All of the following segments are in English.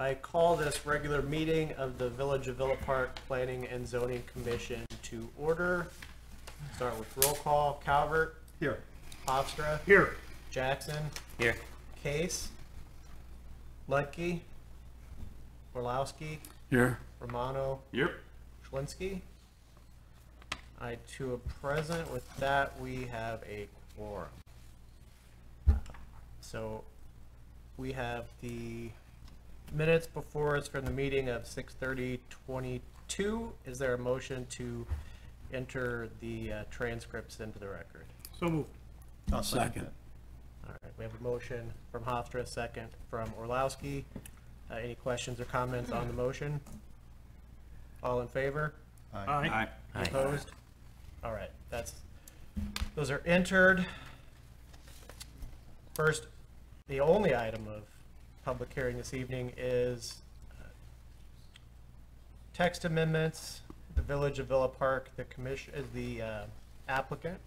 I call this regular meeting of the Village of Villa Park Planning and Zoning Commission to order. Start with roll call. Calvert. Here. Hofstra. Here. Jackson. Here. Case. Ludke. Orlowski. Here. Romano. Yep. Schlinsky. I too are present. With that, we have a quorum. So we have the minutes before us from the meeting of 6/30/22. Is there a motion to enter the transcripts into the record? So moved. I'll second. All right, we have a motion from Hofstra, second from Orlowski. Any questions or comments on the motion? All in favor? Aye. Opposed? All right, those are entered. First, the only item of public hearing this evening is text amendments. The Village of Villa Park, the commission is the applicant.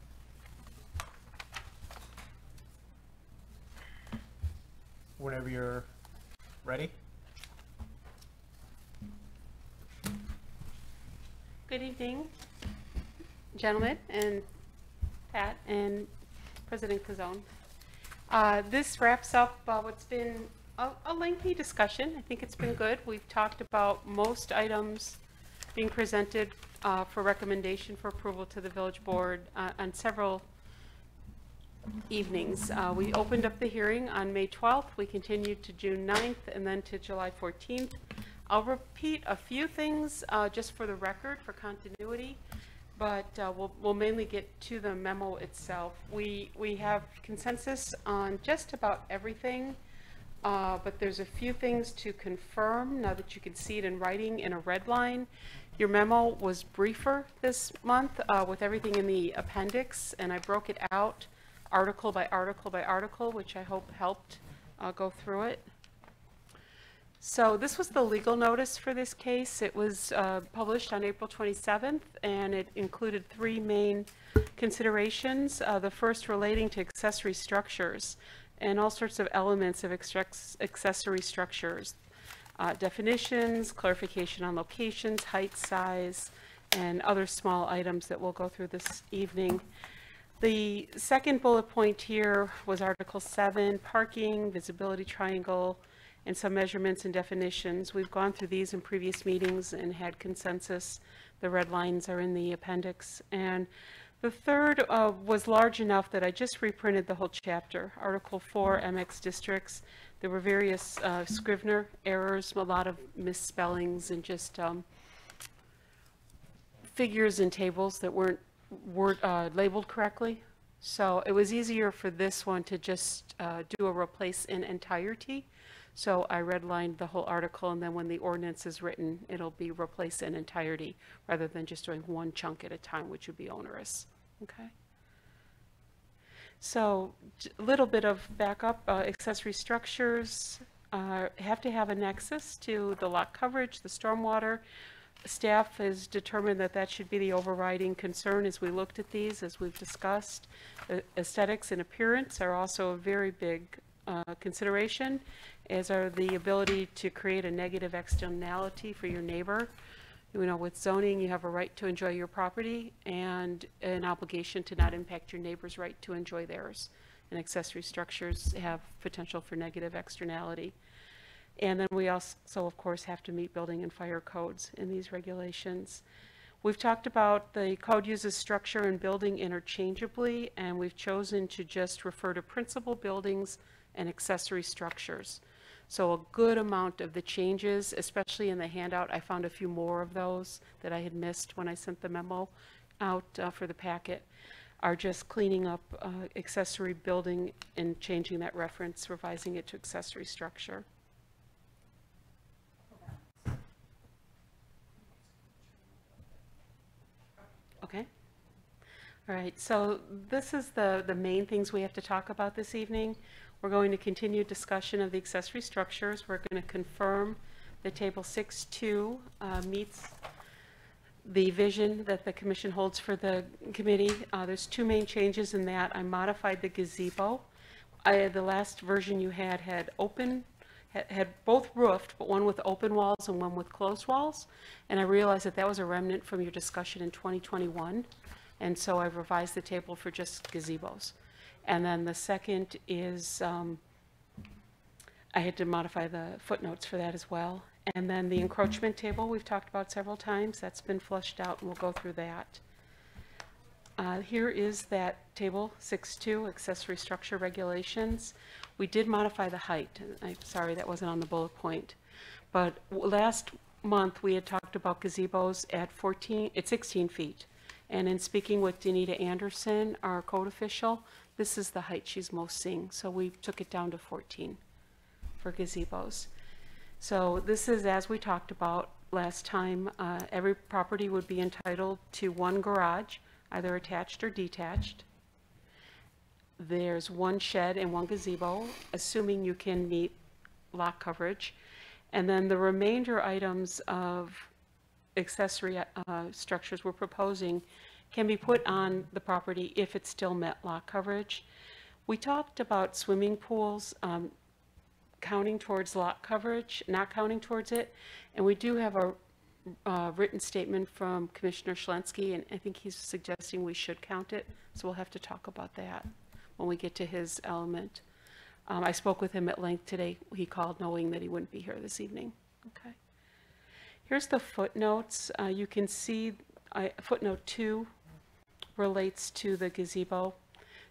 Whenever you're ready. Good evening, gentlemen, and Pat and President Cazone. This wraps up what's been a lengthy discussion. I think it's been good. We've talked about most items being presented for recommendation for approval to the village board on several evenings. We opened up the hearing on May 12th. We continued to June 9th and then to July 14th. I'll repeat a few things just for the record, for continuity, but we'll mainly get to the memo itself. We have consensus on just about everything, but there's a few things to confirm now that you can see it in writing in a red line. Your memo was briefer this month with everything in the appendix, and I broke it out article by article by article, which I hope helped go through it. So this was the legal notice for this case. It was published on April 27th, and it included three main considerations. The first relating to accessory structures and all sorts of elements of accessory structures. Definitions, clarification on locations, height, size, and other small items that we'll go through this evening. The second bullet point here was Article 7, parking, visibility triangle, and some measurements and definitions. We've gone through these in previous meetings and had consensus. The red lines are in the appendix. And the third was large enough that I just reprinted the whole chapter. Article 4, MX districts. There were various Scrivener errors, a lot of misspellings, and just figures and tables that weren't labeled correctly. So it was easier for this one to just do a replace in entirety. So I redlined the whole article, and then when the ordinance is written, it'll be replaced in entirety rather than just doing one chunk at a time, which would be onerous. Okay. So a little bit of backup. Accessory structures have to have a nexus to the lot coverage, the stormwater. Staff has determined that that should be the overriding concern as we looked at these, as we've discussed. Aesthetics and appearance are also a very big consideration, as are the ability to create a negative externality for your neighbor. You know, with zoning, you have a right to enjoy your property and an obligation to not impact your neighbor's right to enjoy theirs. And accessory structures have potential for negative externality. And then we also, of course, have to meet building and fire codes in these regulations. We've talked about the code uses structure and building interchangeably, and we've chosen to just refer to principal buildings and accessory structures. So a good amount of the changes, especially in the handout, I found a few more of those that I had missed when I sent the memo out for the packet, are just cleaning up accessory building and changing that reference, revising it to accessory structure. Okay. All right, so this is the main things we have to talk about this evening. We're going to continue discussion of the accessory structures. We're going to confirm that Table 6.2 meets the vision that the commission holds for the committee. There's two main changes in that. I modified the gazebo. The last version you had open had both roofed, but one with open walls and one with closed walls. And I realized that that was a remnant from your discussion in 2021. And so I've revised the table for just gazebos. And then the second is, I had to modify the footnotes for that as well. And then the encroachment table we've talked about several times. That's been flushed out, and we'll go through that. Here is that table 6.2, accessory structure regulations. We did modify the height. I'm sorry that wasn't on the bullet point. But last month we had talked about gazebos at 16 feet. And in speaking with Danita Anderson, our code official, this is the height she's most seeing. So we took it down to 14 for gazebos. So this is, as we talked about last time, every property would be entitled to one garage, either attached or detached. There's one shed and one gazebo, assuming you can meet lot coverage. And then the remainder items of accessory structures we're proposing can be put on the property if it still met lot coverage. We talked about swimming pools counting towards lot coverage, not counting towards it. And we do have a written statement from Commissioner Schlensky, and I think he's suggesting we should count it. So we'll have to talk about that when we get to his element. I spoke with him at length today. He called knowing that he wouldn't be here this evening. Okay. Here's the footnotes. You can see footnote 2 relates to the gazebo.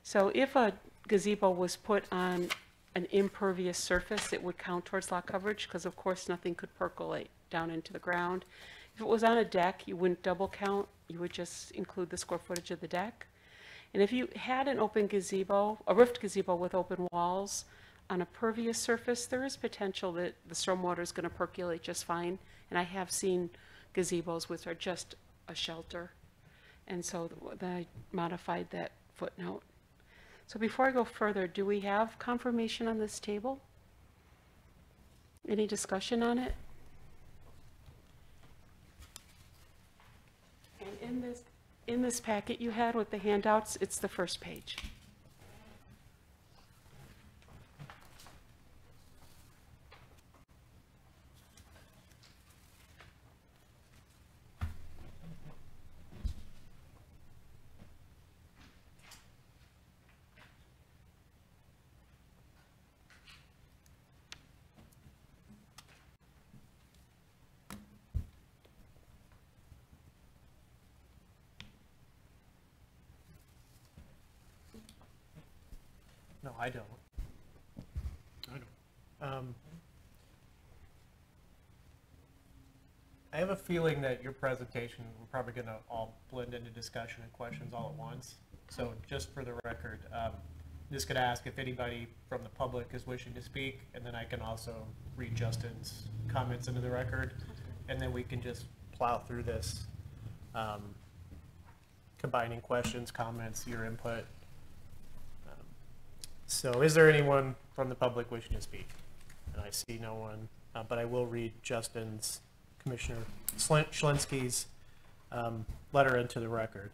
So if a gazebo was put on an impervious surface, it would count towards lot coverage because, of course, nothing could percolate down into the ground. If it was on a deck, you wouldn't double count. You would just include the square footage of the deck. And if you had an open gazebo, a roofed gazebo with open walls on a pervious surface, there is potential that the stormwater is going to percolate just fine. And I have seen gazebos which are just a shelter. And so I modified that footnote. So before I go further, do we have confirmation on this table? Any discussion on it? And in this packet you had with the handouts, it's the first page. No, I don't. I have a feeling that your presentation, we're probably going to all blend into discussion and questions all at once. So just for the record, I'm just going to ask if anybody from the public is wishing to speak, and then I can also read Justin's comments into the record, and then we can just plow through this, combining questions, comments, your input. So is there anyone from the public wishing to speak? And I see no one, but I will read Justin's, Commissioner Schlensky's letter into the record.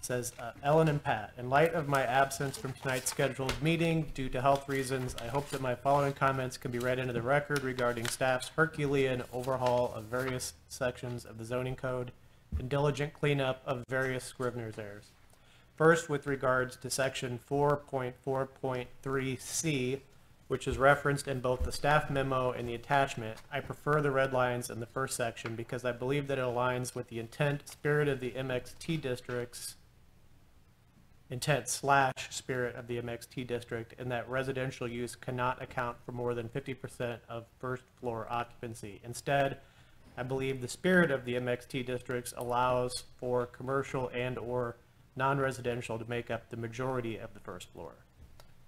It says, Ellen and Pat, in light of my absence from tonight's scheduled meeting due to health reasons, I hope that my following comments can be read into the record regarding staff's Herculean overhaul of various sections of the zoning code and diligent cleanup of various Scrivener's errors. First, with regards to section 4.4.3C, which is referenced in both the staff memo and the attachment, I prefer the red lines in the first section because I believe that it aligns with the intent, spirit of the MXT district's spirit of the MXT district, and that residential use cannot account for more than 50% of first floor occupancy. Instead, I believe the spirit of the MXT districts allows for commercial and/or non-residential to make up the majority of the first floor.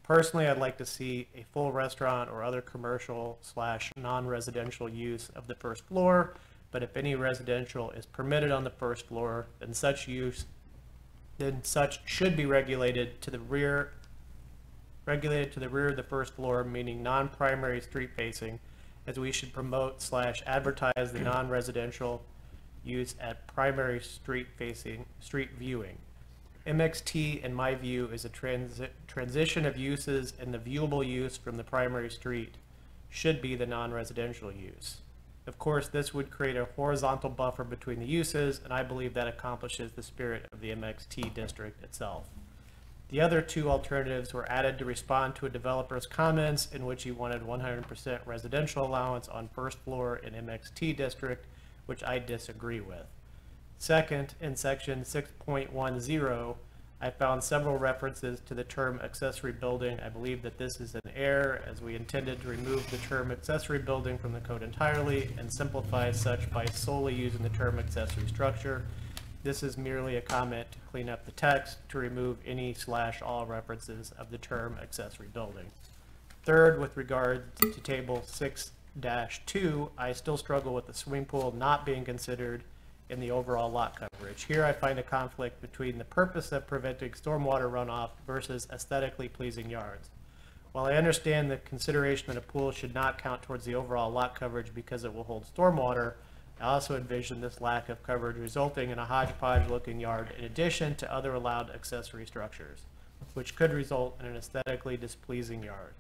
Personally, I'd like to see a full restaurant or other commercial / non-residential use of the first floor, but if any residential is permitted on the first floor, then such should be regulated to the rear of the first floor, meaning non-primary street facing, as we should promote / advertise the non-residential use at primary street viewing. MXT, in my view, is a transition of uses and the viewable use from the primary street should be the non-residential use. Of course, this would create a horizontal buffer between the uses, and I believe that accomplishes the spirit of the MXT district itself. The other two alternatives were added to respond to a developer's comments in which he wanted 100% residential allowance on first floor in MXT district, which I disagree with. Second, in section 6.10, I found several references to the term accessory building. I believe that this is an error, as we intended to remove the term accessory building from the code entirely and simplify such by solely using the term accessory structure. This is merely a comment to clean up the text to remove any / all references of the term accessory building. Third, with regard to table 6-2, I still struggle with the swimming pool not being considered in the overall lot coverage. Here I find a conflict between the purpose of preventing stormwater runoff versus aesthetically pleasing yards. While I understand the consideration that a pool should not count towards the overall lot coverage because it will hold stormwater, I also envision this lack of coverage resulting in a hodgepodge looking yard in addition to other allowed accessory structures, which could result in an aesthetically displeasing yard.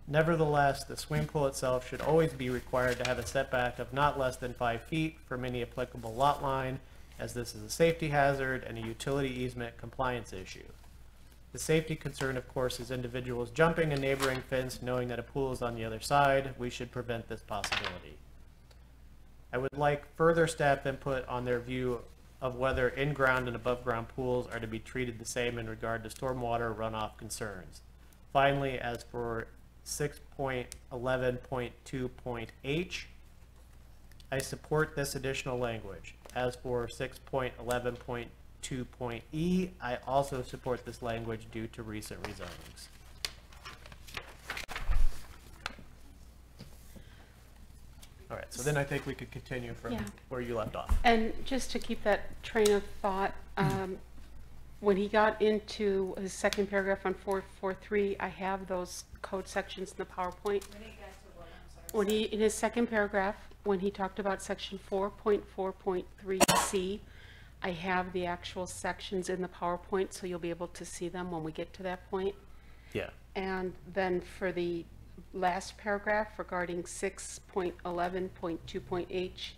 Nevertheless, the swimming pool itself should always be required to have a setback of not less than 5 feet from any applicable lot line, as this is a safety hazard and a utility easement compliance issue. The safety concern, of course, is individuals jumping a neighboring fence knowing that a pool is on the other side. We should prevent this possibility. I would like further staff input on their view of whether in-ground and above-ground pools are to be treated the same in regard to stormwater runoff concerns. Finally, as for 6.11.2.h, I support this additional language. As for 6.11.2.e, I also support this language due to recent rezonings. All right, so then I think we could continue from where you left off. And just to keep that train of thought, when he got into his second paragraph on 4.4.3, I have those code sections in the PowerPoint. When he, in his second paragraph, when he talked about section 4.4.3c, I have the actual sections in the PowerPoint, so you'll be able to see them when we get to that point. Yeah. And then for the last paragraph regarding 6.11.2.h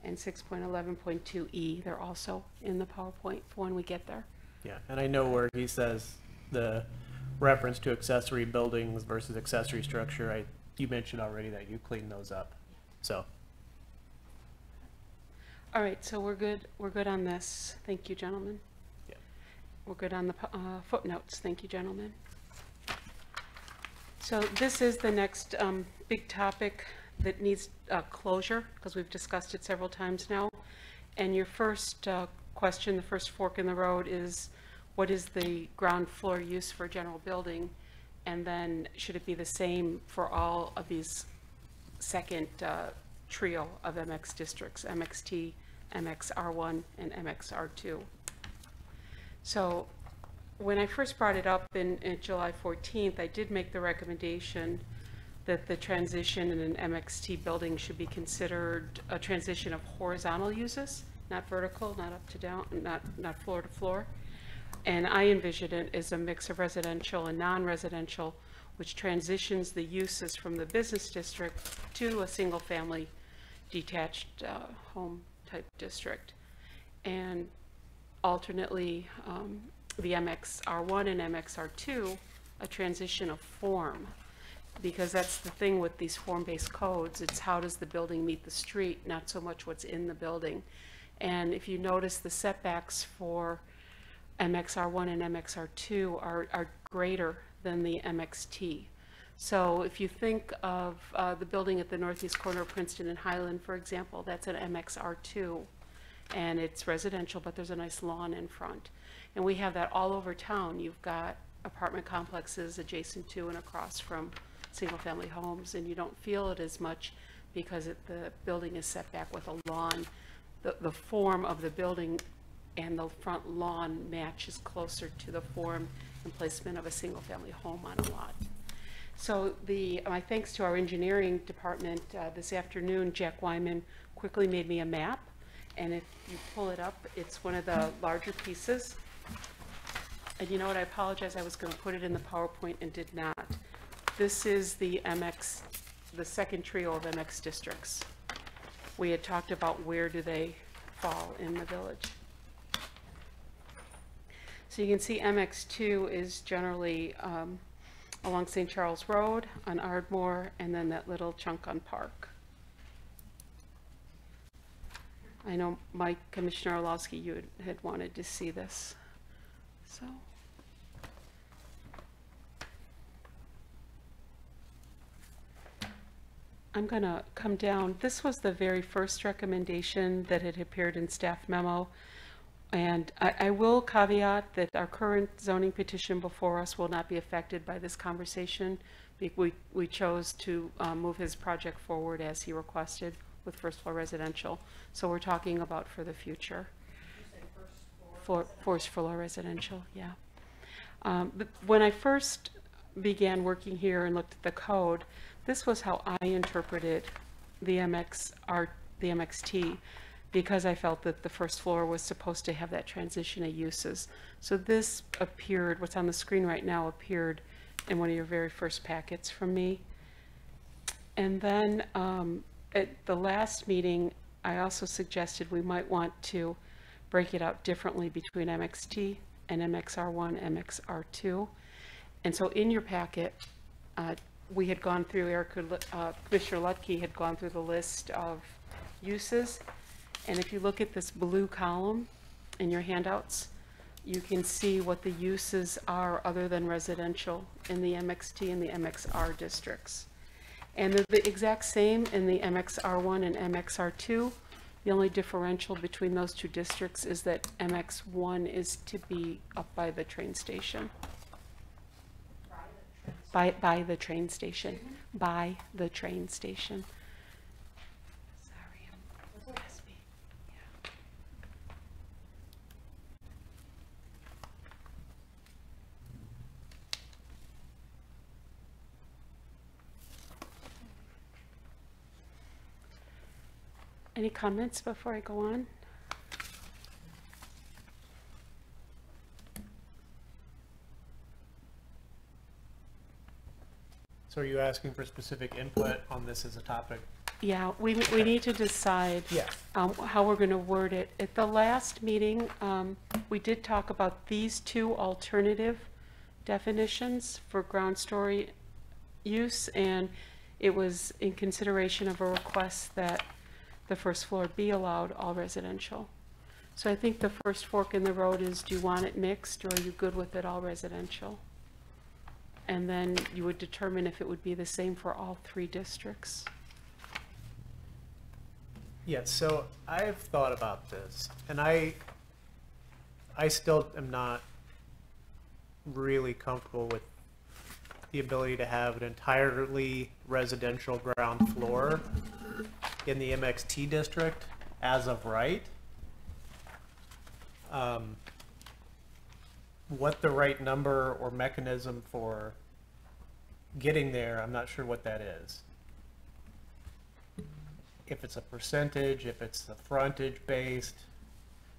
and 6.11.2e, they're also in the PowerPoint for when we get there. Yeah, and I know where he says the reference to accessory buildings versus accessory structure, you mentioned already that you cleaned those up, so. All right, so we're good on this. Thank you, gentlemen. Yeah. We're good on the footnotes. Thank you, gentlemen. So this is the next big topic that needs closure, because we've discussed it several times now. And your first question, the first fork in the road, is what is the ground floor use for a general building? And then should it be the same for all of these second trio of MX districts, MXT, MXR1, and MXR2? So when I first brought it up in July 14th, I did make the recommendation that the transition in an MXT building should be considered a transition of horizontal uses, not vertical, not up to down, not floor to floor. And I envision it as a mix of residential and non-residential, which transitions the uses from the business district to a single family detached home type district. And alternately, the MXR1 and MXR2, a transition of form, because that's the thing with these form-based codes. It's how does the building meet the street, not so much what's in the building. And if you notice, the setbacks for MXR1 and MXR2 are greater than the MXT. So if you think of the building at the northeast corner of Princeton and Highland, for example, that's an MXR2, and it's residential, but there's a nice lawn in front. And we have that all over town. You've got apartment complexes adjacent to and across from single-family homes, and you don't feel it as much because the building is set back with a lawn. The form of the building and the front lawn matches closer to the form and placement of a single-family home on a lot. So my thanks to our engineering department, this afternoon, Jack Wyman quickly made me a map, and if you pull it up, it's one of the larger pieces. And you know what, I apologize, I was going to put it in the PowerPoint and did not. This is the MX the second trio of MX districts. We had talked about where do they fall in the village. So you can see MX2 is generally along St. Charles Road, on Ardmore, and then that little chunk on Park. I know, Mike, Commissioner Orlowski, you had wanted to see this. So. I'm going to come down. This was the very first recommendation that had appeared in staff memo. And I will caveat that our current zoning petition before us will not be affected by this conversation. We chose to move his project forward as he requested with first floor residential. So we're talking about for the future. Did you say first floor residential, yeah. But when I first began working here and looked at the code, this was how I interpreted the MXT, because I felt that the first floor was supposed to have that transition of uses. So this appeared, what's on the screen right now, appeared in one of your very first packets from me. And then at the last meeting, I also suggested we might want to break it out differently between MXT and MXR1, MXR2. And so in your packet, we had gone through, Commissioner Lutke had gone through the list of uses. And if you look at this blue column in your handouts, you can see what the uses are other than residential in the MXT and the MXR districts. And they're the exact same in the MXR1 and MXR2. The only differential between those two districts is that MX1 is to be up by the train station. By the train station. By the train station. Sorry, I'm raspy. Yeah. Any comments before I go on? So are you asking for specific input on this as a topic? Yeah, we need to decide how we're going to word it. At the last meeting, we did talk about these two alternative definitions for ground story use, and it was in consideration of a request that the first floor be allowed all residential. So I think the first fork in the road is, do you want it mixed, or are you good with it all residential? And then you would determine if it would be the same for all three districts. Yes, so I've thought about this, and I still am not really comfortable with the ability to have an entirely residential ground floor in the MXT district as of right. What the right number or mechanism for getting there, I'm not sure what that is. If it's a percentage, if it's the frontage based,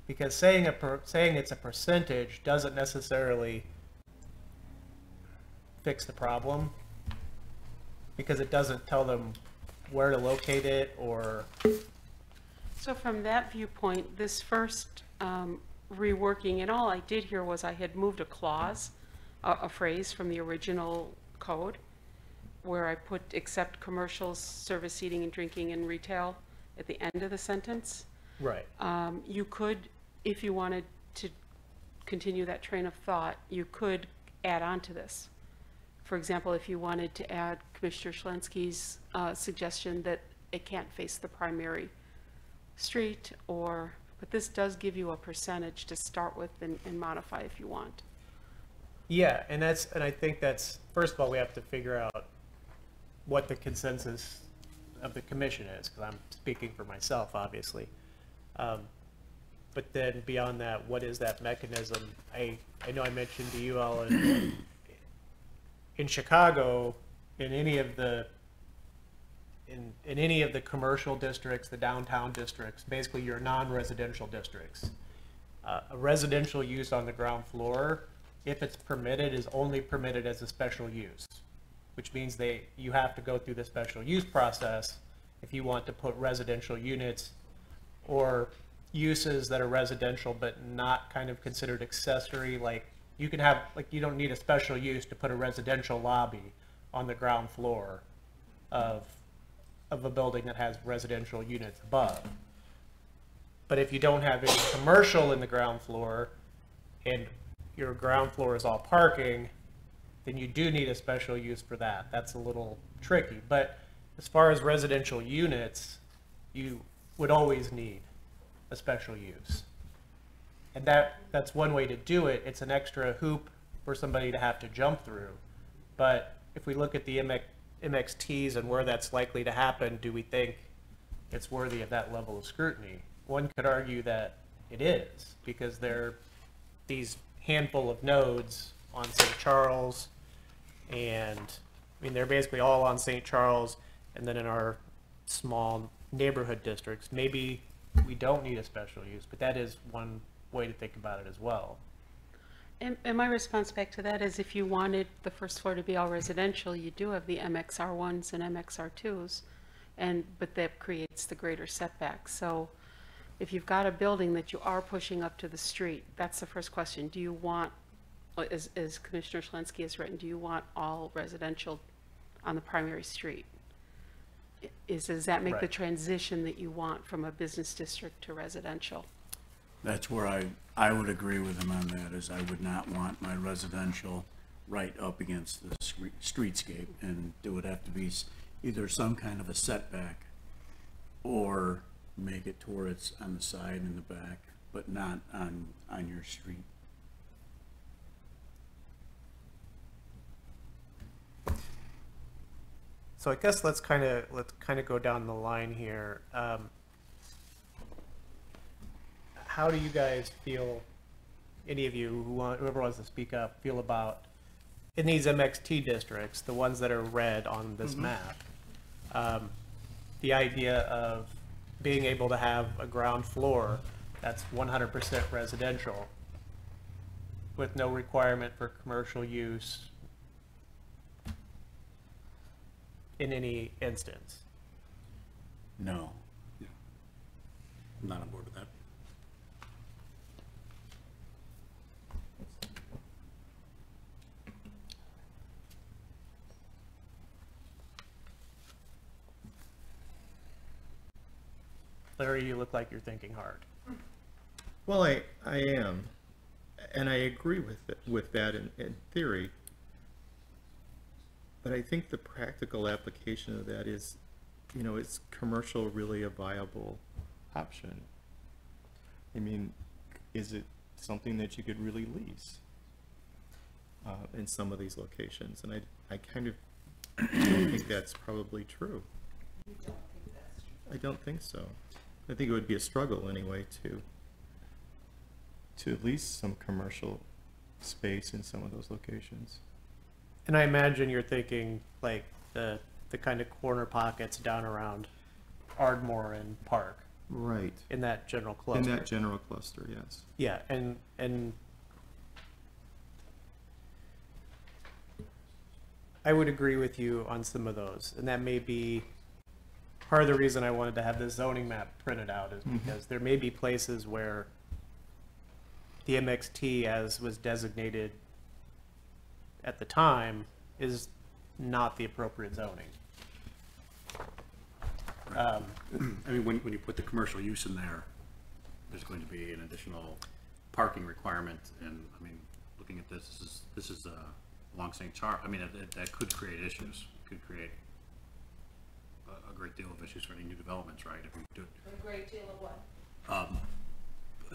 because saying it's a percentage doesn't necessarily fix the problem, because it doesn't tell them where to locate it or. So from that viewpoint, this first reworking, and all I did here was I had moved a clause, a phrase from the original code, where I put except commercials, service, seating and drinking and retail at the end of the sentence. Right. You could, if you wanted to continue that train of thought, you could add on to this. For example, if you wanted to add Commissioner Schlensky's suggestion that it can't face the primary street, or, but this does give you a percentage to start with and modify if you want. Yeah, and I think that's, first of all, we have to figure out what the consensus of the commission is, because I'm speaking for myself, obviously. But then beyond that, what is that mechanism? I know I mentioned to you all in Chicago, in any of the commercial districts, the downtown districts, basically your non-residential districts, a residential use on the ground floor, if it's permitted, is only permitted as a special use. which means you have to go through the special use process if you want to put residential units or uses that are residential but not kind of considered accessory. Like you can have, like, you don't need a special use to put a residential lobby on the ground floor of a building that has residential units above. But if you don't have any commercial in the ground floor and your ground floor is all parking, then you do need a special use for that. That's a little tricky. But as far as residential units, you would always need a special use. And that's one way to do it. It's an extra hoop for somebody to have to jump through. But if we look at the MXTs and where that's likely to happen, do we think it's worthy of that level of scrutiny? One could argue that it is, because there are these handful of nodes on St. Charles, and I mean, they're basically all on St. Charles, and then in our small neighborhood districts, maybe we don't need a special use, but that is one way to think about it as well. And my response back to that is, if you wanted the first floor to be all residential, you do have the MXR1s and MXR2s, but that creates the greater setbacks. So if you've got a building that you are pushing up to the street, that's the first question. Do you want, as Commissioner Schlensky has written, do you want all residential on the primary street? Does that make the transition that you want from a business district to residential? That's where I would agree with him on that, is I would not want my residential right up against the streetscape, and there would have to be either some kind of a setback or make it to where it's on the side and the back, but not on your street. So I guess let's kind of go down the line here. How do you guys feel, any of you whoever wants to speak up, feel about, in these MXT districts, the ones that are red on this map, the idea of being able to have a ground floor that's 100% residential with no requirement for commercial use in any instance? No. Yeah. I'm not on board with that. Larry, you look like you're thinking hard. Well, I am, and I agree with that in theory. But I think the practical application of that is, is commercial really a viable option? I mean, is it something that you could really lease in some of these locations? And I kind of don't think that's probably true. You don't think that's true? I don't think so. I think it would be a struggle anyway to lease some commercial space in some of those locations. And I imagine you're thinking like the kind of corner pockets down around Ardmore and Park. Right. In that general cluster. In that general cluster, yes. Yeah, and I would agree with you on some of those, and that may be part of the reason I wanted to have this zoning map printed out, is because there may be places where the MXT, as was designated at the time, is not the appropriate zoning. I mean, when you put the commercial use in there, there's going to be an additional parking requirement, and I mean, looking at this is along St. Charles. I mean, that could create issues. It could create a great deal of issues for any new developments, right? If we do A great deal of what?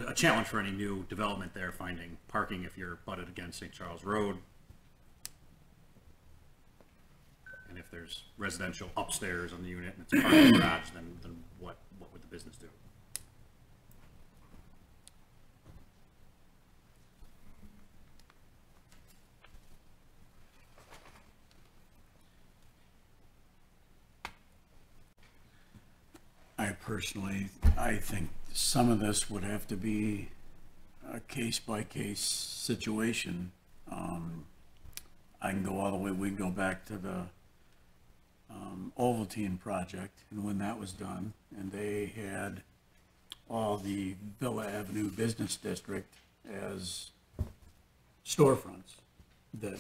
a challenge for any new development there, finding parking if you're butted against St. Charles Road. And if there's residential upstairs on the unit and it's a parking garage, then what would the business do? I think some of this would have to be a case-by-case situation. I can go all the way, we can go back to the Ovaltine project, and when that was done, and they had all the Villa Avenue Business District as storefronts that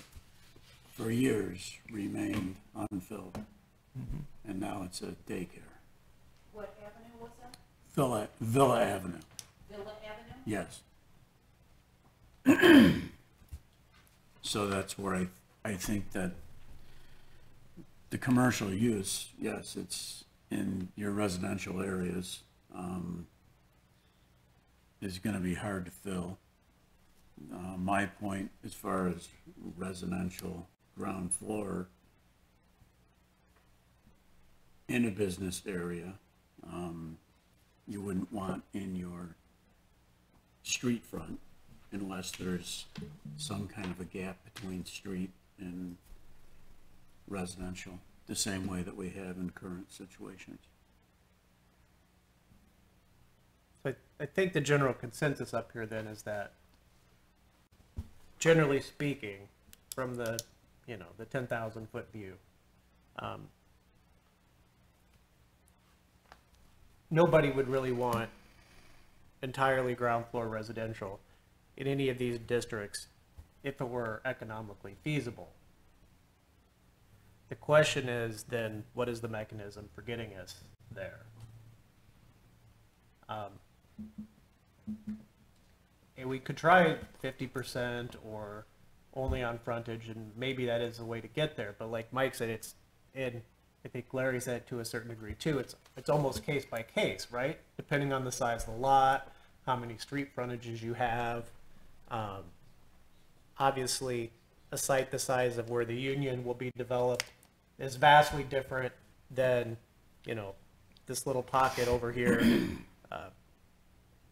for years remained unfilled. And now it's a daycare. What avenue was that? Villa Avenue, Villa Avenue? yes. So that's where I think that the commercial use, yes, it's in your residential areas, is gonna be hard to fill. My point as far as residential ground floor in a business area, you wouldn't want in your street front unless there's some kind of a gap between street and residential, the same way that we have in current situations. So I think the general consensus up here then is that, generally speaking, from the, you know, the 10,000 foot view, nobody would really want entirely ground floor residential in any of these districts if it were economically feasible. The question is then, what is the mechanism for getting us there? And we could try 50% or only on frontage, and maybe that is a way to get there. But like Mike said, and I think Larry said to a certain degree too, it's almost case by case, right? Depending on the size of the lot, how many street frontages you have. Obviously, a site the size of where the Union will be developed is vastly different than, you know, this little pocket over here,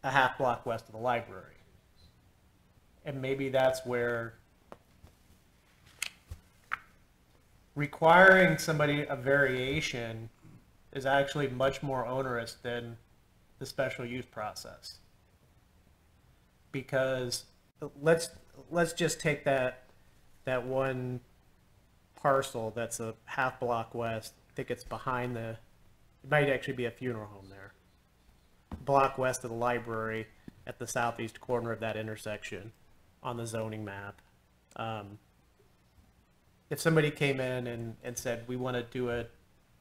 a half block west of the library. And maybe that's where requiring somebody a variation is actually much more onerous than the special use process. Because let's just take that one parcel that's a half block west. I think it's behind it might actually be a funeral home there. Block west of the library at the southeast corner of that intersection on the zoning map. If somebody came in and said, we want to do a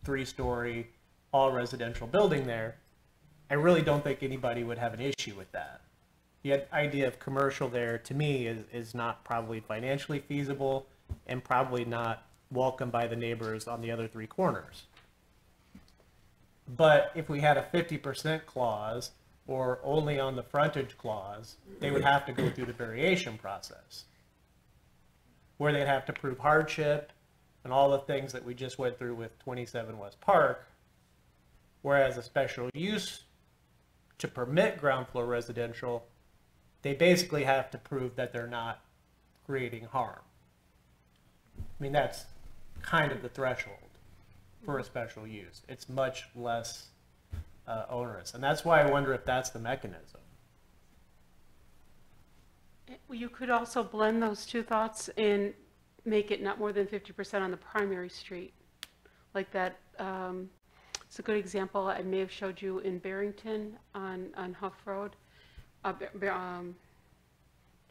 3-story all residential building there, I really don't think anybody would have an issue with that. The idea of commercial there, to me, is not probably financially feasible and probably not welcome by the neighbors on the other 3 corners. But if we had a 50% clause or only on the frontage clause, they would have to go through the variation process, where they'd have to prove hardship and all the things that we just went through with 27 West Park, whereas a special use to permit ground floor residential, they basically have to prove that they're not creating harm. I mean, that's kind of the threshold for a special use. It's much less onerous. And that's why I wonder if that's the mechanism. You could also blend those two thoughts and make it not more than 50% on the primary street. Like that, it's a good example I may have showed you in Barrington on Huff Road. Trying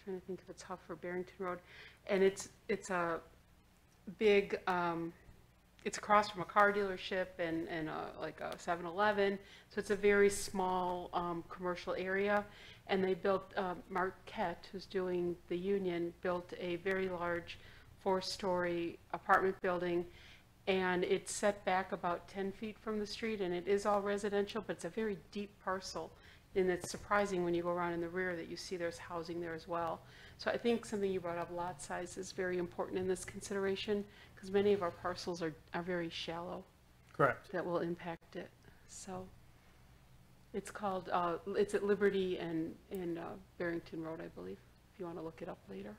to think if it's Huff or Barrington Road. And it's a big, it's across from a car dealership and like a 7-Eleven. So it's a very small commercial area. And they built, Marquette, who's doing the Union, built a very large 4-story apartment building. And it's set back about 10 feet from the street, and it is all residential, but it's a very deep parcel. And it's surprising when you go around in the rear that you see there's housing there as well. So I think something you brought up, lot size, is very important in this consideration, because many of our parcels are very shallow. Correct. That will impact it. So it's called, it's at Liberty and Barrington Road, I believe, if you want to look it up later.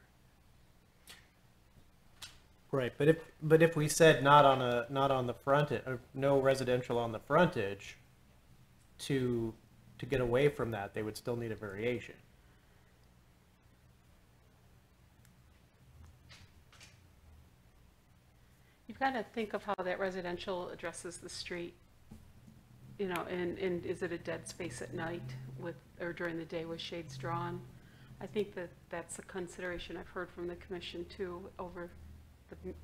Right, but if we said not on the frontage, or no residential on the frontage, to get away from that, they would still need a variation. You've got to think of how that residential addresses the street, you know, and is it a dead space at night with, or during the day with shades drawn? I think that that's a consideration I've heard from the commission too, over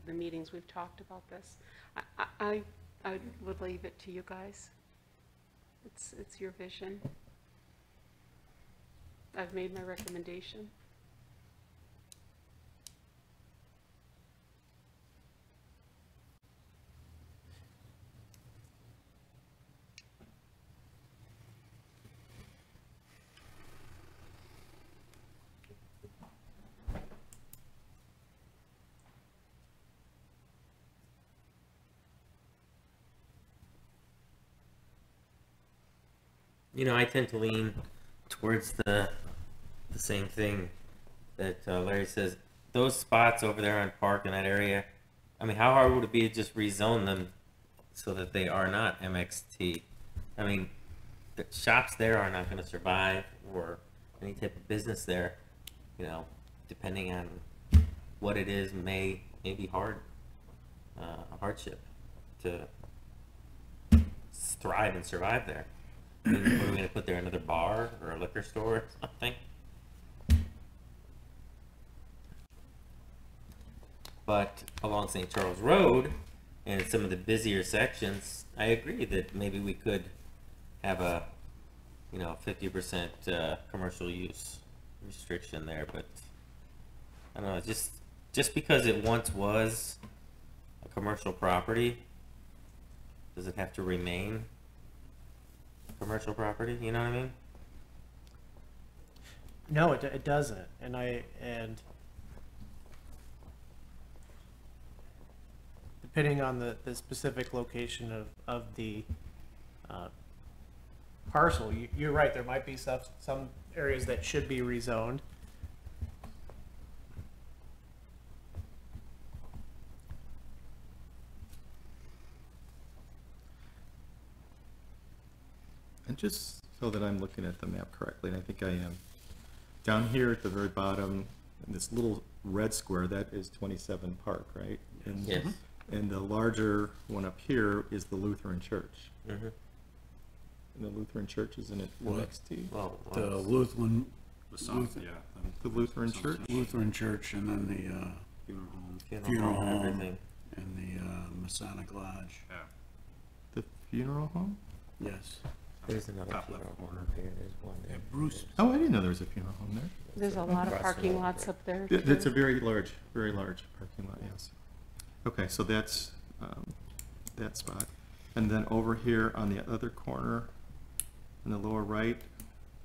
the meetings we've talked about this. I would leave it to you guys. It's your vision. I've made my recommendation. You know, I tend to lean towards the same thing that Larry says. Those spots over there on Park in that area, I mean, how hard would it be to just rezone them so that they are not MXT? I mean, the shops there are not going to survive, or any type of business there, you know, depending on what it is, may be hard, a hardship to thrive and survive there. I mean, what are we going to put there? Another bar or a liquor store or something? But along St. Charles Road and some of the busier sections, I agree that maybe we could have a, you know, 50% commercial use restriction there. But I don't know, just because it once was a commercial property, does it have to remain commercial property? You know what I mean? No, it doesn't. And depending on the specific location of the parcel, you're right, there might be some areas that should be rezoned. And just so that I'm looking at the map correctly, and I think I am, down here at the very bottom, in this little red square, that is 27 Park, right? And, Yes. And the larger one up here is the Lutheran Church. Mm-hmm. And the Lutheran Church is in it What? MXT? Well, The Lutheran, The sun, Lutheran- yeah. The Lutheran Church? Lutheran Church, and then the Funeral home. funeral home, home, everything. and the Masonic Lodge. Yeah. The funeral home? Yes. There's another Top funeral left home corner. up here. There's one there. Yeah, Bruce. Oh, I didn't know there was a funeral home there. There's a lot of Across the parking road. lots up there. That's a too. very large parking lot, yes. Okay, so that's that spot. And then over here on the other corner, in the lower right,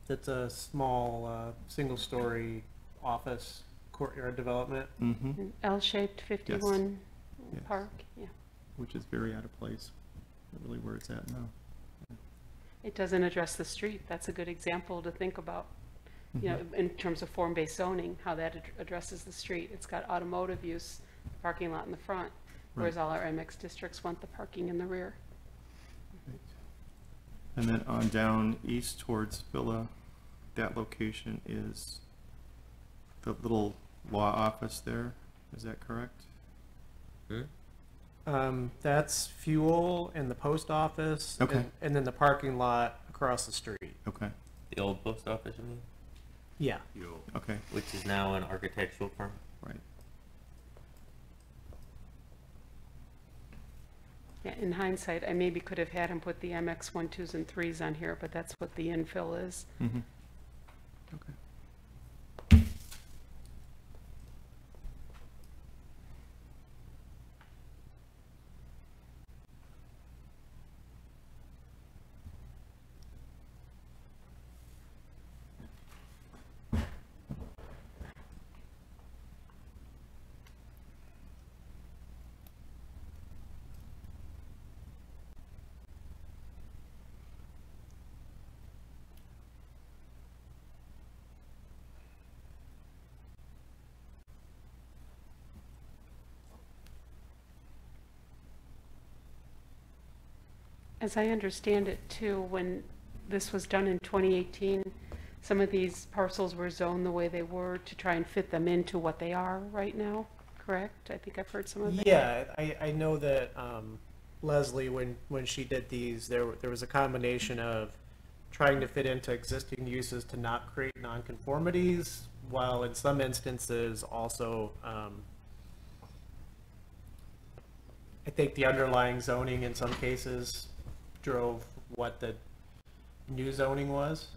That's a small, single-story office courtyard development. mm-hmm, L-shaped 51 Yes. Park, yeah. which is very out of place, really where it's at now. It doesn't address the street. That's a good example to think about, you know, in terms of form-based zoning, how that addresses the street. It's got automotive use, parking lot in the front, whereas all our MX districts want the parking in the rear. And then on down east towards Villa, that location is the little law office there, is that correct? Hmm? That's fuel and the post office. Okay. And then the parking lot across the street. Okay, The old post office, I mean, Yeah. okay, which is now an architectural firm. right. Yeah, in hindsight, I maybe could have had him put the MX 1, 2s, and 3s on here, but that's what the infill is. Mm-hmm. Okay. As I understand it too, when this was done in 2018, some of these parcels were zoned the way they were to try and fit them into what they are right now. correct? I think I've heard some of it. Yeah, I know that Leslie, when she did these, there was a combination of trying to fit into existing uses to not create nonconformities, while in some instances also, I think the underlying zoning in some cases drove what the new zoning was,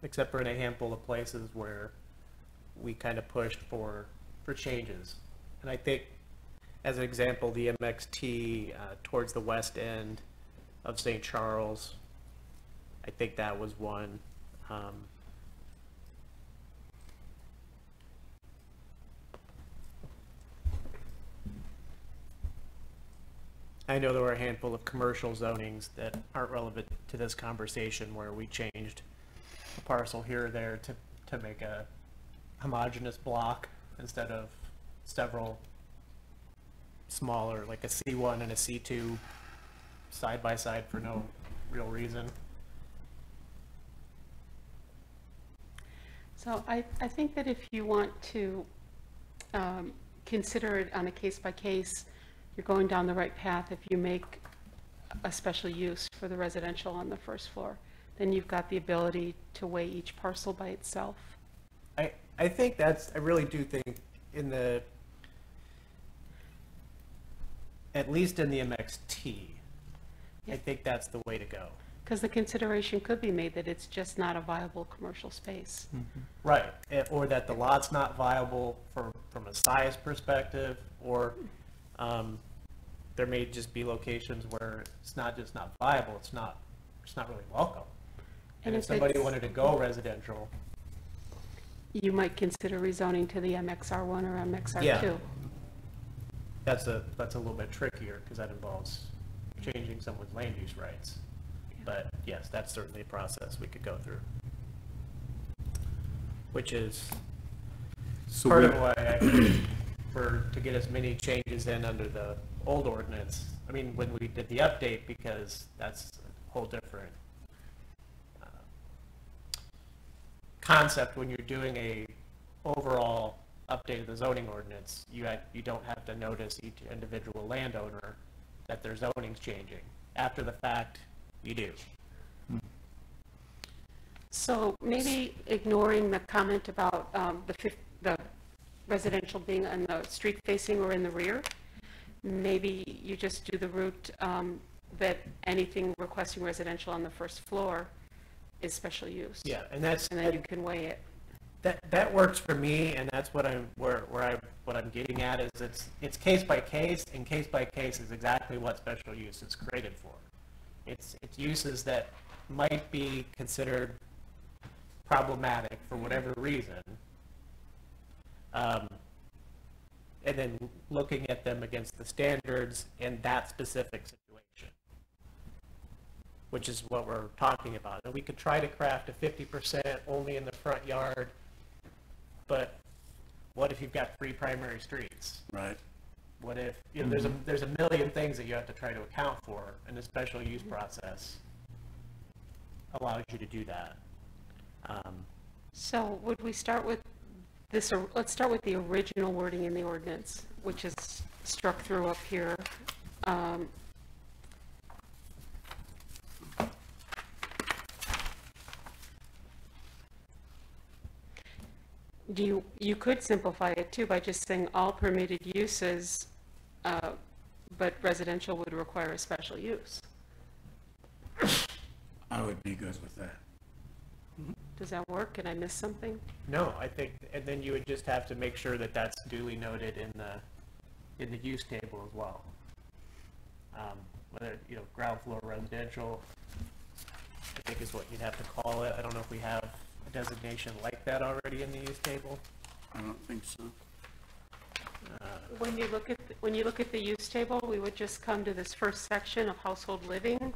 except for in a handful of places where we kind of pushed for changes. And I think, as an example, the MXT towards the west end of St. Charles, I think that was one. I know there were a handful of commercial zonings that aren't relevant to this conversation where we changed a parcel here or there to make a homogeneous block instead of several smaller, like a C1 and a C2 side by side for no real reason. So I think that if you want to consider it on a case-by-case, you're going down the right path if you make a special use for the residential on the first floor. Then you've got the ability to weigh each parcel by itself. I think that's, I really do think in the, at least in the MXT, I think that's the way to go. Because the consideration could be made that it's just not a viable commercial space. Right, or that the lot's not viable from a size perspective, or there may just be locations where it's not just not viable, it's not really welcome. And if somebody it's- wanted to go residential, You might consider rezoning to the MXR1 or MXR2. Yeah. that's a little bit trickier, because that involves changing someone's land use rights. But yes, that's certainly a process we could go through. Which is So part we- of why to get as many changes in under the old ordinance, I mean, when we did the update, because that's a whole different concept when you're doing a overall update of the zoning ordinance. You don't have to notice each individual landowner that their zoning's changing. After the fact, you do. So maybe ignoring the comment about the residential being on the street facing or in the rear, maybe you just do the route that anything requesting residential on the first floor is special use. Yeah, and that's, And then you can weigh it. that works for me, and that's what what I'm getting at is it's case by case, and case by case is exactly what special use is created for. It's uses that might be considered problematic for whatever reason, and then looking at them against the standards in that specific situation, which is what we're talking about. And we could try to craft a 50% only in the front yard, but what if you've got 3 primary streets? Right. What if, there's a million things that you have to try to account for, and the special use process allows you to do that. So would we start with this, or let's start with the original wording in the ordinance, which is struck through up here. You could simplify it too by just saying all permitted uses, but residential would require a special use. I would be good with that. Does that work? Can I miss something? No, I think, and then you would just have to make sure that that's duly noted in the use table as well. Whether, ground floor residential, I think is what you'd have to call it. I don't know if we have a designation like that already in the use table. I don't think so. When you look at the use table, we would just come to this first section of household living.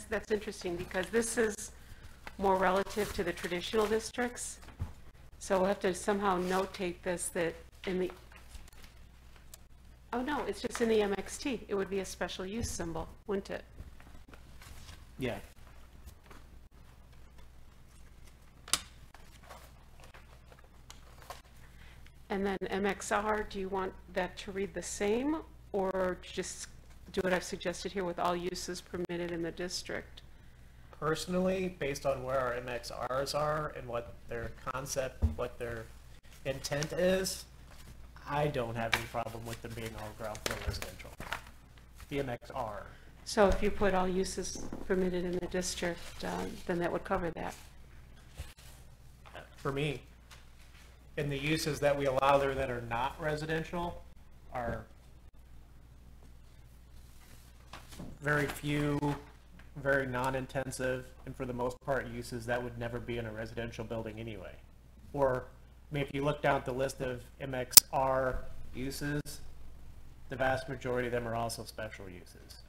That's interesting, because this is more relative to the traditional districts. So we'll have to somehow notate this, that in the, oh no, it's just in the MXT. It would be a special use symbol, wouldn't it? Yeah. And then MXR, do you want that to read the same, or just do what I've suggested here with all uses permitted in the district? Personally, based on where our MXRs are and what their concept, what their intent is, I don't have any problem with them being all ground floor residential. The MXR. So if you put all uses permitted in the district, then that would cover that. For me. And the uses that we allow there that are not residential are very few, very non-intensive, and for the most part, uses that would never be in a residential building anyway. Or, I mean, if you look down at the list of MXR uses, the vast majority of them are also special uses.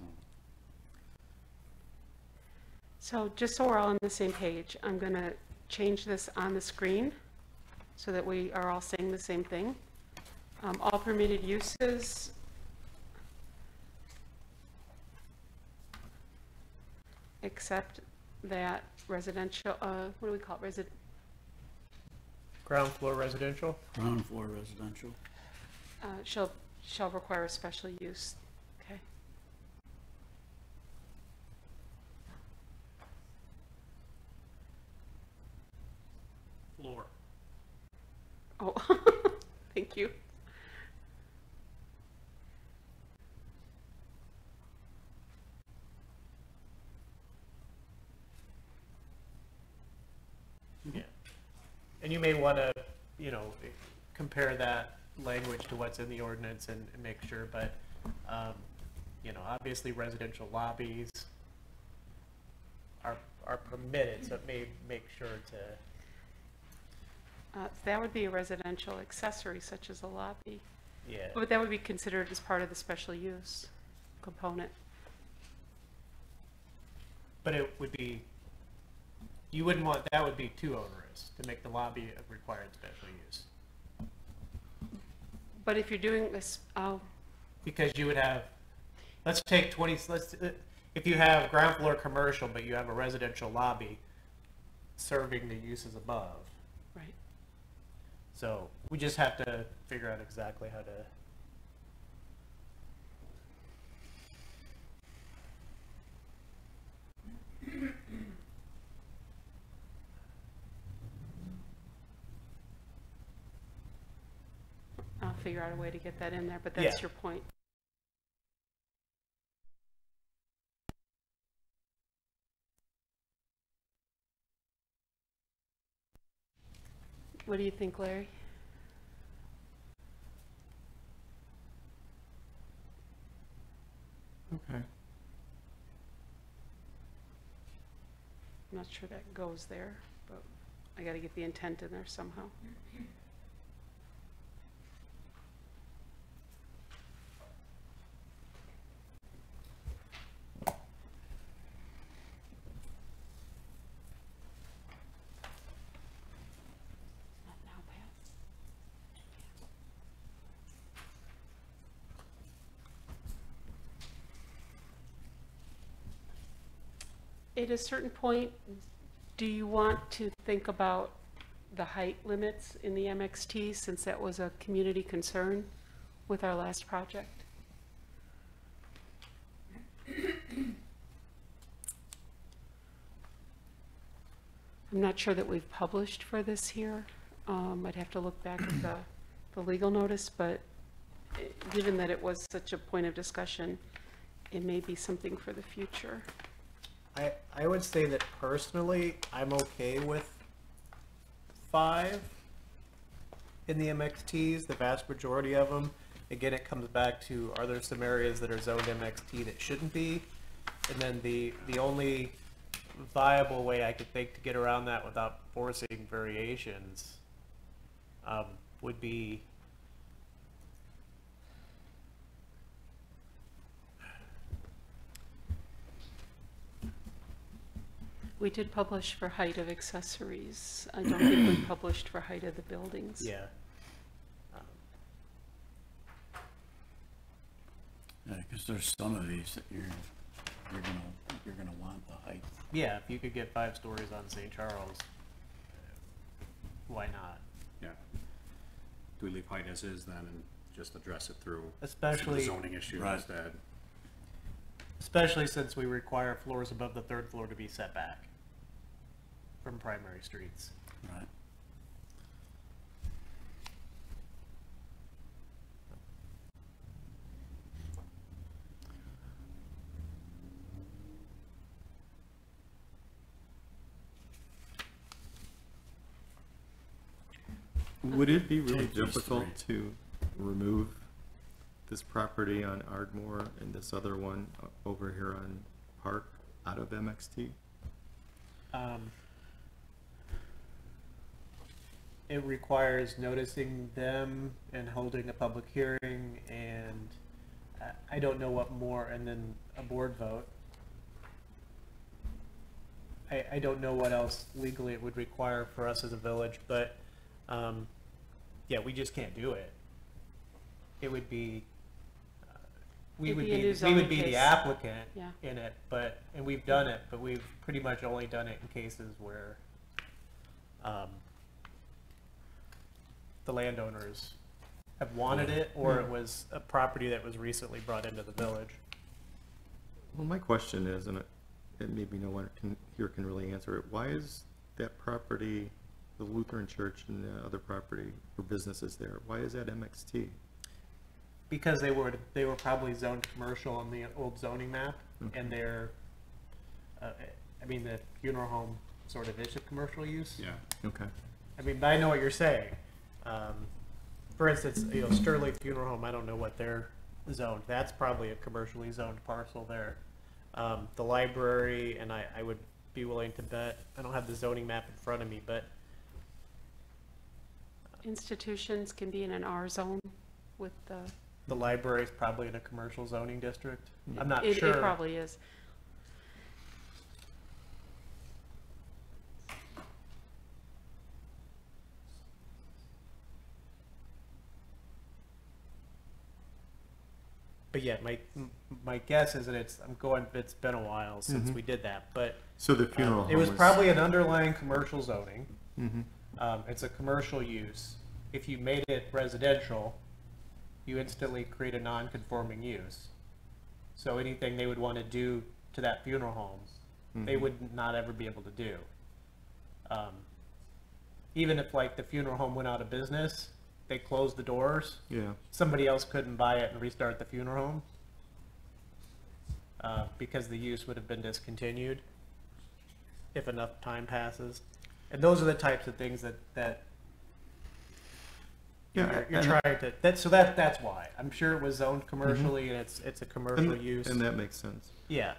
So just so we're all on the same page, I'm going to change this on the screen so that we are all saying the same thing. All permitted uses except that residential, what do we call it? Ground floor residential? Ground floor residential. Shall require a special use. Okay. Floor. Oh, thank you. Yeah. And you may want to, you know, compare that language to what's in the ordinance and make sure, but, you know, obviously residential lobbies are permitted, so it may make sure to, That would be a residential accessory such as a lobby. yeah. But that would be considered as part of the special use component. But it would be, you wouldn't want, that would be too onerous to make the lobby a required special use. But if you're doing this, Because you would have, let's take 20, if you have ground floor commercial, but you have a residential lobby serving the uses above. right. So we just have to figure out exactly how to. I'll figure out a way to get that in there, but that's Yeah. your point. What do you think, Larry? Okay. I'm not sure that goes there, but I got to get the intent in there somehow. Not now, Pat. At a certain point, do you want to think about the height limits in the MXT, since that was a community concern with our last project? I'm not sure that we've published for this here. I'd have to look back at the legal notice, but given that it was such a point of discussion, it may be something for the future. I would say that personally, I'm okay with 5 in the MXTs, the vast majority of them. Again, it comes back to, are there some areas that are zoned MXT that shouldn't be? And then the only viable way I could think to get around that without forcing variations would be We did publish for height of accessories. I don't think we published for height of the buildings. yeah. Yeah, because there's some of these that you're gonna want the height. Yeah, if you could get 5 stories on St. Charles, why not? Yeah. do we leave height as is then and just address it through the Especially, zoning issue Right. instead? especially since we require floors above the third floor to be set back from primary streets. Right. Would it be really Take these difficult to remove this property on Ardmore and this other one over here on Park out of MXT? It requires noticing them and holding a public hearing, and I don't know what more, and then a board vote. I don't know what else legally it would require for us as a village, but, yeah, we just can't do it. It would be, we It'd would be a new be, we zoning would be case. the applicant Yeah. in it, but, and we've done it, but we've pretty much only done it in cases where, the landowners have wanted it, or it was a property that was recently brought into the village. Well, my question is, and maybe no one here can really answer it, why is that property, the Lutheran church and the other property or businesses there, why is that MXT? Because they were probably zoned commercial on the old zoning map, and they're, I mean, the funeral home sort of is a commercial use. Yeah. Okay. I mean, but I know what you're saying. For instance, you know, Sterling Funeral Home, I don't know what they're zoned. That's probably a commercially zoned parcel there. The library, and I would be willing to bet, I don't have the zoning map in front of me, but Institutions can be in an R zone with the library is probably in a commercial zoning district. I'm not it sure. probably is. But yeah, my guess is that it's been a while since we did that, but So the funeral home it was is- probably an underlying commercial zoning. Mhm. It's a commercial use. If you made it residential, you instantly create a non-conforming use. So anything they would want to do to that funeral home, they would not ever be able to do. Even if like the funeral home went out of business, they closed the doors, Yeah. somebody else couldn't buy it and restart the funeral home, because the use would have been discontinued if enough time passes. And those are the types of things that Yeah, you're and- trying to, that's why. I'm sure it was zoned commercially and it's a commercial and, use. and that makes sense. Yeah,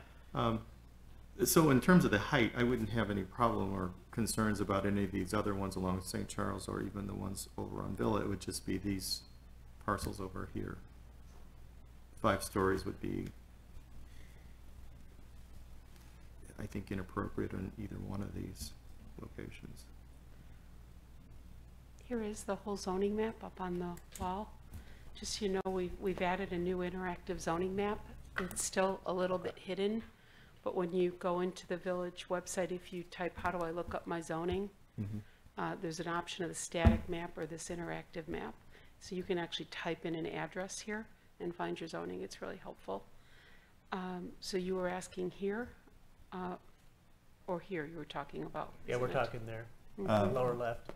So in terms of the height, I wouldn't have any problem or concerns about any of these other ones along St. Charles or even the ones over on Villa. It would just be these parcels over here. 5 stories would be, I think, inappropriate in either one of these locations. Here is the whole zoning map up on the wall. Just so you know, we've added a new interactive zoning map. It's still a little bit hidden, but when you go into the village website, if you type, how do I look up my zoning? There's an option of the static map or this interactive map. So you can actually type in an address here and find your zoning. It's really helpful. So you were asking here, or here you were talking about? yeah, we're isn't it? talking there, Mhm. lower left.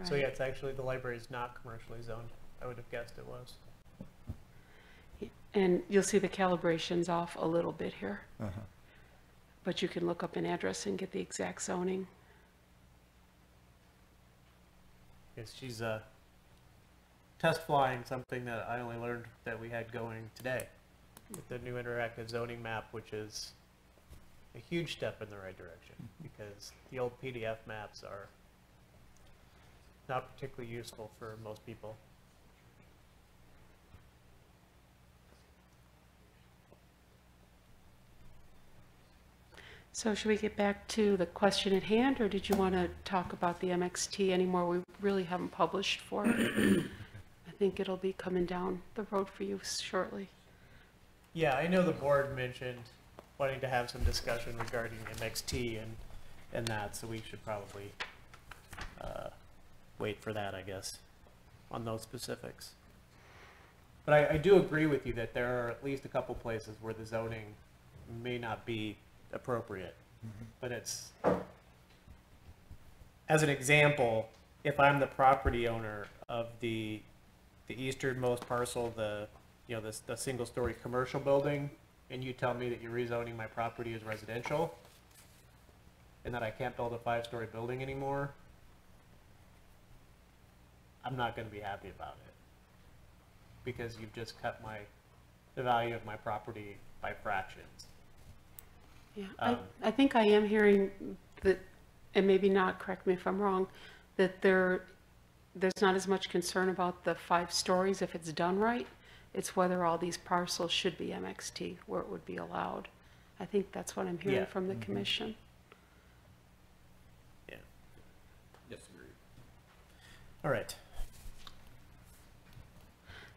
So Right. yeah, it's actually, the library is not commercially zoned. I would have guessed it was. And you'll see the calibration's off a little bit here, Uh-huh. but you can look up an address and get the exact zoning. Yes, she's test flying something that I only learned that we had going today with the new interactive zoning map, which is a huge step in the right direction because the old PDF maps are not particularly useful for most people. So should we get back to the question at hand, or did you want to talk about the MXT anymore? We really haven't published for it. I think it'll be coming down the road for you shortly. Yeah, I know the board mentioned wanting to have some discussion regarding MXT and that, so we should probably wait for that, I guess. on those specifics. But I do agree with you that there are at least a couple places where the zoning may not be appropriate. But it's, as an example, if I'm the property owner of the easternmost parcel, the single-story commercial building, and you tell me that you're rezoning my property as residential, and that I can't build a 5-story building anymore, I'm not gonna be happy about it. Because you've just cut the value of my property by fractions. Yeah, I think I am hearing that, and maybe not, correct me if I'm wrong, that there's not as much concern about the 5 stories if it's done right. It's whether all these parcels should be MXT, where it would be allowed. I think that's what I'm hearing Yeah. from the commission. Yeah. Yes, agreed. All right.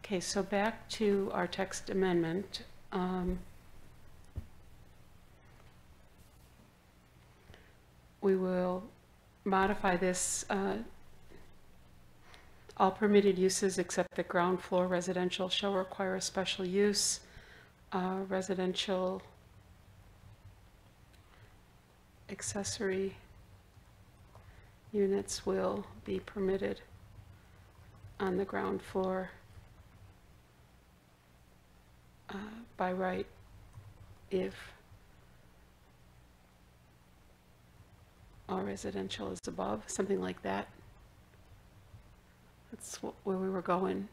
Okay, so back to our text amendment. We will modify this, all permitted uses except the ground floor residential shall require a special use. Residential accessory units will be permitted on the ground floor by right if all residential is above, something like that. That's where we were going.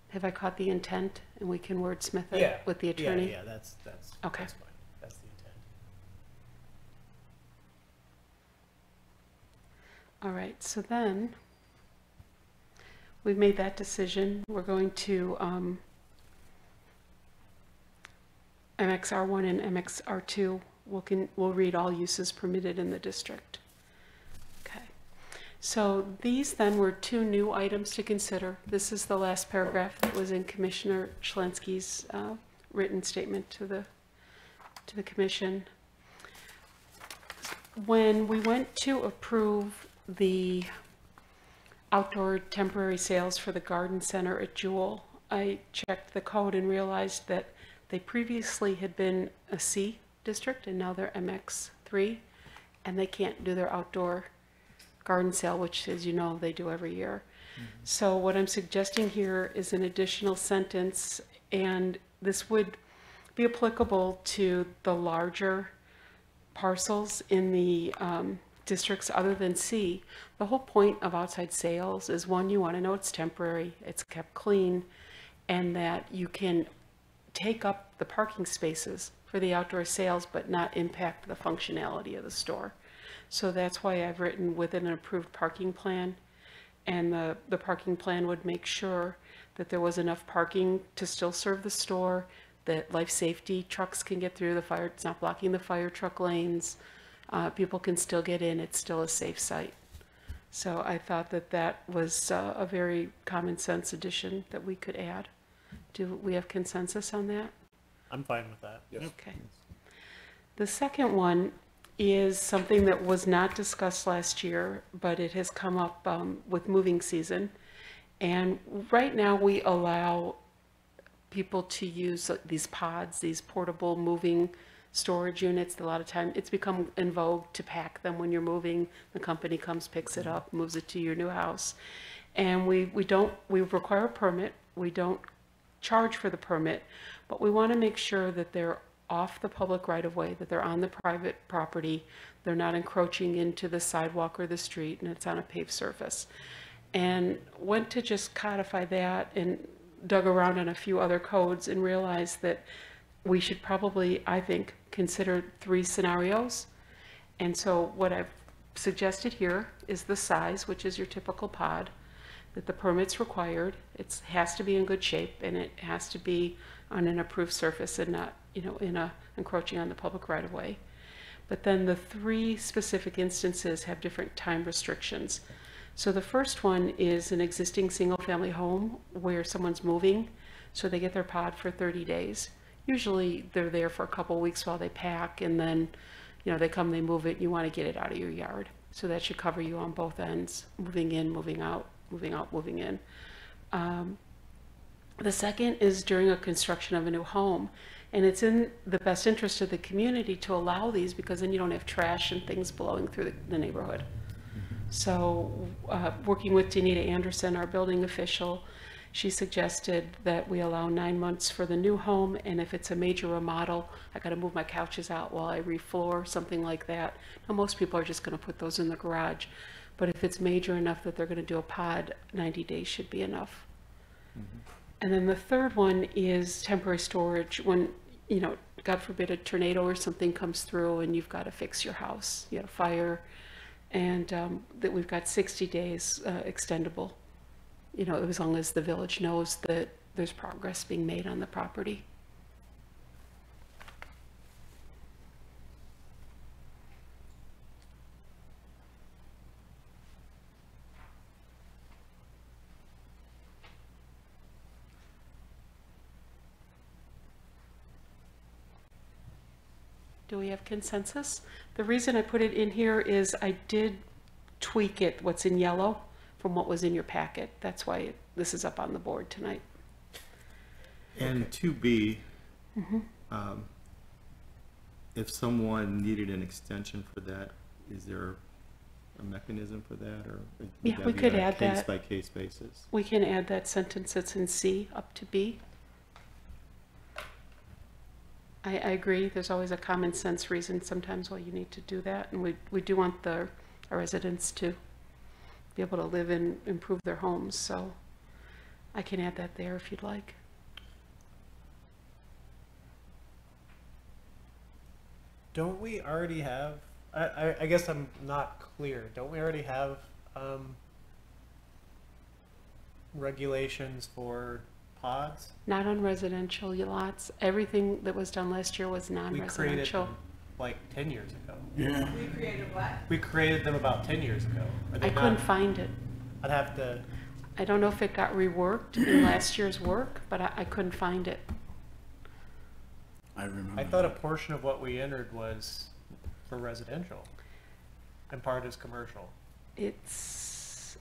Have I caught the intent and we can wordsmith it with the attorney? Yeah, that's Okay. That's fine. That's the intent. All right, so then we've made that decision. We're going to MXR1 and MXR2. We'll read all uses permitted in the district. Okay. So these then were 2 new items to consider. This is the last paragraph that was in Commissioner Schlensky's written statement to the commission. When we went to approve the outdoor temporary sales for the garden center at Jewel, I checked the code and realized that they previously had been a C district and now they're MX3, and they can't do their outdoor garden sale, which, as you know, they do every year. So what I'm suggesting here is an additional sentence, and this would be applicable to the larger parcels in the districts other than C. The whole point of outside sales is, one, you want to know it's temporary, it's kept clean, and that you can take up the parking spaces for the outdoor sales but not impact the functionality of the store. So that's why I've written within an approved parking plan, and the parking plan would make sure that there was enough parking to still serve the store, that life safety trucks can get through, it's not blocking the fire truck lanes, people can still get in, it's still a safe site. So I thought that that was a very common sense addition that we could add. Do we have consensus on that? I'm fine with that. Okay. The second one is something that was not discussed last year, but it has come up with moving season. And right now we allow people to use these pods, these portable moving storage units. A lot of time it's become in vogue to pack them when you're moving. The company comes, picks it up, moves it to your new house. And we require a permit. We don't charge for the permit, but we want to make sure that they're off the public right-of-way, that they're on the private property, they're not encroaching into the sidewalk or the street, and it's on a paved surface. And went to just codify that and dug around on a few other codes and realized that we should probably, I think, consider 3 scenarios. And so what I've suggested here is the size, which is your typical pod, that the permit's required, it has to be in good shape, and it has to be on an approved surface and not, encroaching on the public right-of-way. But then the 3 specific instances have different time restrictions. So the first one is an existing single-family home where someone's moving, so they get their pod for 30 days. Usually they're there for a couple weeks while they pack, and then, you know, they come, they move it, you want to get it out of your yard. So that should cover you on both ends, moving in, moving out, moving out, moving in. The second is during a construction of a new home. And it's in the best interest of the community to allow these, because then you don't have trash and things blowing through the neighborhood. So working with Danita Anderson, our building official, she suggested that we allow 9 months for the new home, and if it's a major remodel, I got to move my couches out while I refloor, something like that. Now, most people are just going to put those in the garage, but if it's major enough that they're going to do a pod, 90 days should be enough. And then the third one is temporary storage when, you know, God forbid a tornado or something comes through and you've got to fix your house, you had a fire, and that we've got 60 days extendable, you know, as long as the village knows that there's progress being made on the property. Do we have consensus? The reason I put it in here is I did tweak it, what's in yellow, from what was in your packet. That's why this is up on the board tonight. And 2B, if someone needed an extension for that, is there a mechanism for that, or would Yeah, that we be could on a add that. case-by-case basis? We can add that sentence that's in C up to B. I agree, there's always a common sense reason sometimes why you need to do that, and we do want our residents to be able to live and improve their homes, so I can add that there if you'd like. Don't we already have, I guess I'm not clear, don't we already have regulations for pods? Not on residential lots. Everything that was done last year was We created non-residential. them like 10 years ago. Yeah. We created what? We created them about 10 years ago. Are they I couldn't not- find it. I'd have to, I don't know if it got reworked in last year's work, but I couldn't find it. I remember. I thought a portion of what we entered was for residential and part is commercial. It's,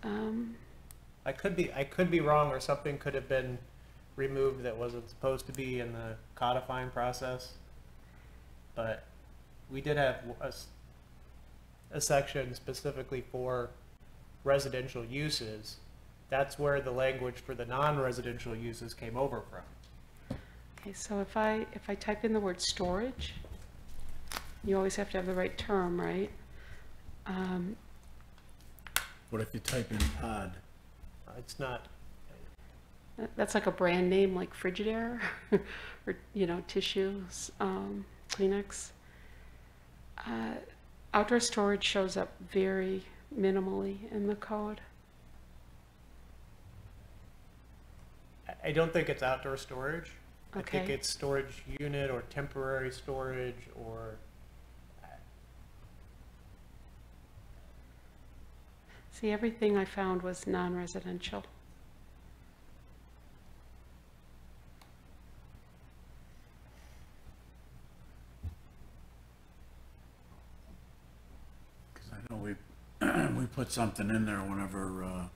I could be wrong, or something could have been removed that wasn't supposed to be in the codifying process. But we did have a section specifically for residential uses. That's where the language for the non-residential uses came over from. okay, so if I type in the word storage, you always have to have the right term, right? What if you type in pod? It's not, That's like a brand name like Frigidaire or, you know, tissues, Kleenex. Outdoor storage shows up very minimally in the code. I don't think it's outdoor storage. I think Okay. it's storage unit or temporary storage or, See, everything I found was non-residential. Because I know we put something in there whenever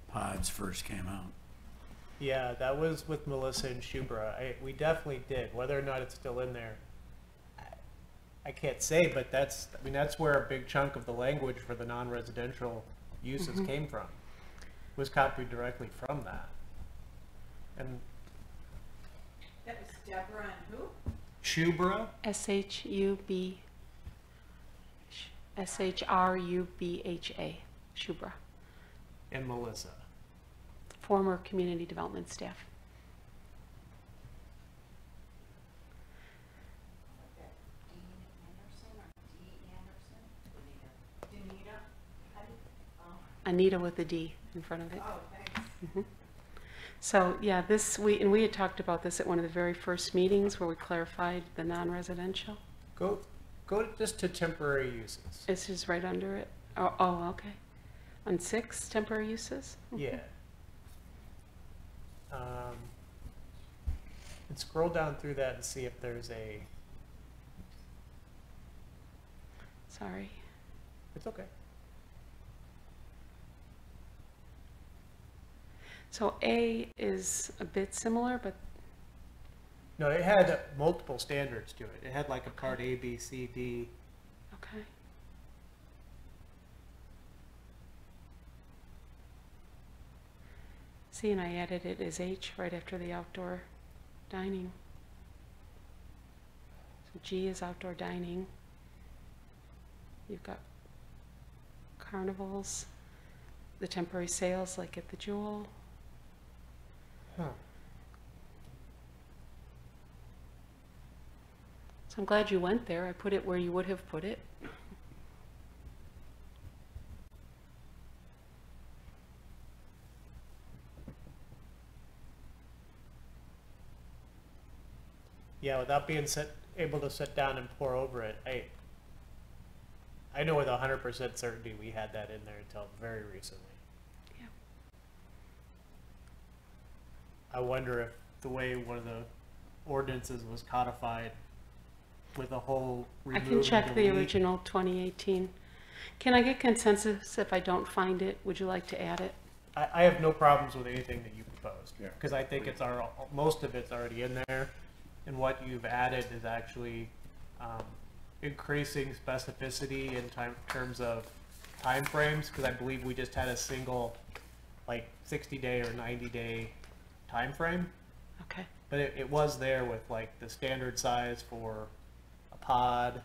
pods first came out. yeah, that was with Melissa and Shubra. We definitely did. Whether or not it's still in there, I can't say, but that's where a big chunk of the language for the non-residential uses came from. Was copied directly from that. And That was Deborah and who? Shubra, S-H-U-B, S-H-R-U-B-H-A, Shubra, and Melissa. former community development staff. Dean Anderson or D. Anderson? Danita? How do you- Anita with a D in front of it. Oh, thanks. So, yeah, we had talked about this at one of the very first meetings where we clarified the non-residential. Go just to temporary uses. This is right under it. Oh, okay. On 6, temporary uses? Yeah. And scroll down through that and see if there's Sorry. It's okay. So A is a bit similar, but No, it had multiple standards to it. It had like a part A, B, C, D. okay. See, and I added it as H right after the outdoor dining. So G is outdoor dining. You've got carnivals, the temporary sales like at the Jewel. Huh. So I'm glad you went there. I put it where you would have put it. Yeah, without being able to sit down and pour over it, I know with 100% certainty we had that in there until very recently. Yeah. I wonder if the way one of the ordinances was codified with a whole I remove can and check the delete. original 2018. Can I get consensus if I don't find it? Would you like to add it? I have no problems with anything that you proposed, Yeah. because I think most of it's already in there, and what you've added is actually increasing specificity in terms of timeframes, because I believe we just had a single, like 60-day or 90-day time frame, Okay. but it was there with like the standard size for a pod.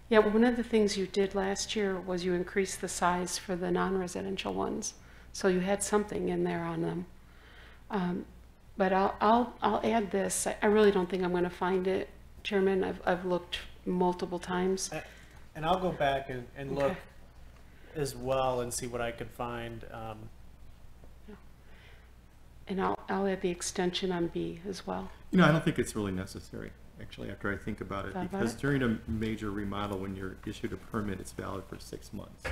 Yeah, one of the things you did last year was you increased the size for the non-residential ones. So you had something in there on them. But I'll add this. I really don't think I'm going to find it, Chairman. I've looked multiple times. And I'll go back and look Okay. as well and see what I can find. And I'll add the extension on B as well. You know, I don't think it's really necessary, actually, after I think about it, Thought about because it? during a major remodel, when you're issued a permit, it's valid for 6 months.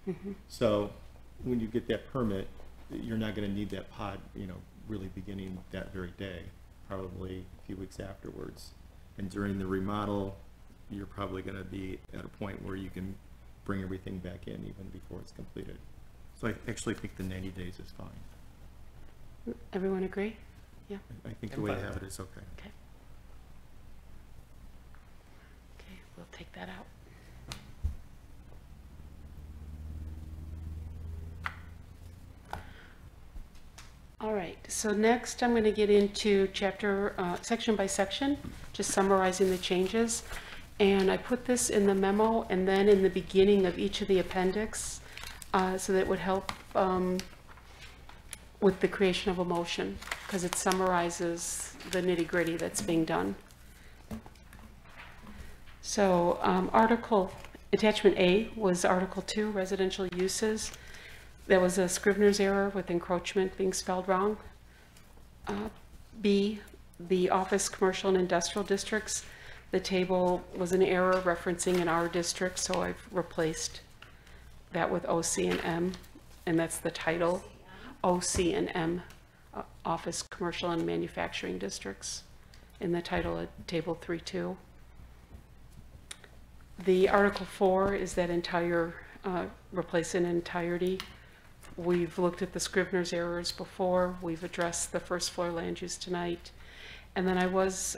Mhm. So when you get that permit, you're not gonna need that pod, you know, really beginning that very day, probably a few weeks afterwards. And during the remodel, you're probably gonna be at a point where you can bring everything back in even before it's completed. So I actually think the 90 days is fine. Everyone agree? Yeah. I think the I'm way fine I with have it is okay. Okay. Okay, we'll take that out. All right, so next I'm going to get into chapter, section by section, just summarizing the changes. And I put this in the memo and then in the beginning of each of the appendix, so that would help with the creation of a motion, because it summarizes the nitty-gritty that's being done. So attachment A was Article 2, residential uses. There was a Scrivener's error with encroachment being spelled wrong. B, the office, commercial, and industrial districts. The table was an error referencing an R district, so I've replaced that with OC and M, and that's the title. OC and M, office, commercial, and manufacturing districts, in the title of Table 3.2. The Article 4 is that entire, replace in entirety. We've looked at the Scrivener's errors before. We've addressed the first floor land use tonight. And then I was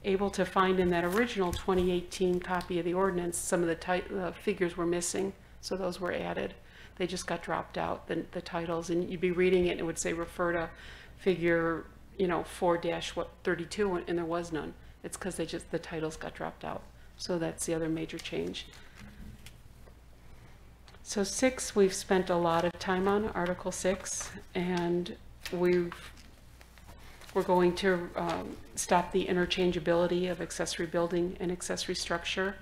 able to find in that original 2018 copy of the ordinance, some of the figures were missing, so those were added. They just got dropped out, the titles, and you'd be reading it and it would say refer to figure, 4-32, and there was none. It's because the titles got dropped out. So that's the other major change. So 6, we've spent a lot of time on, Article 6, and we're going to stop the interchangeability of accessory building and accessory structure,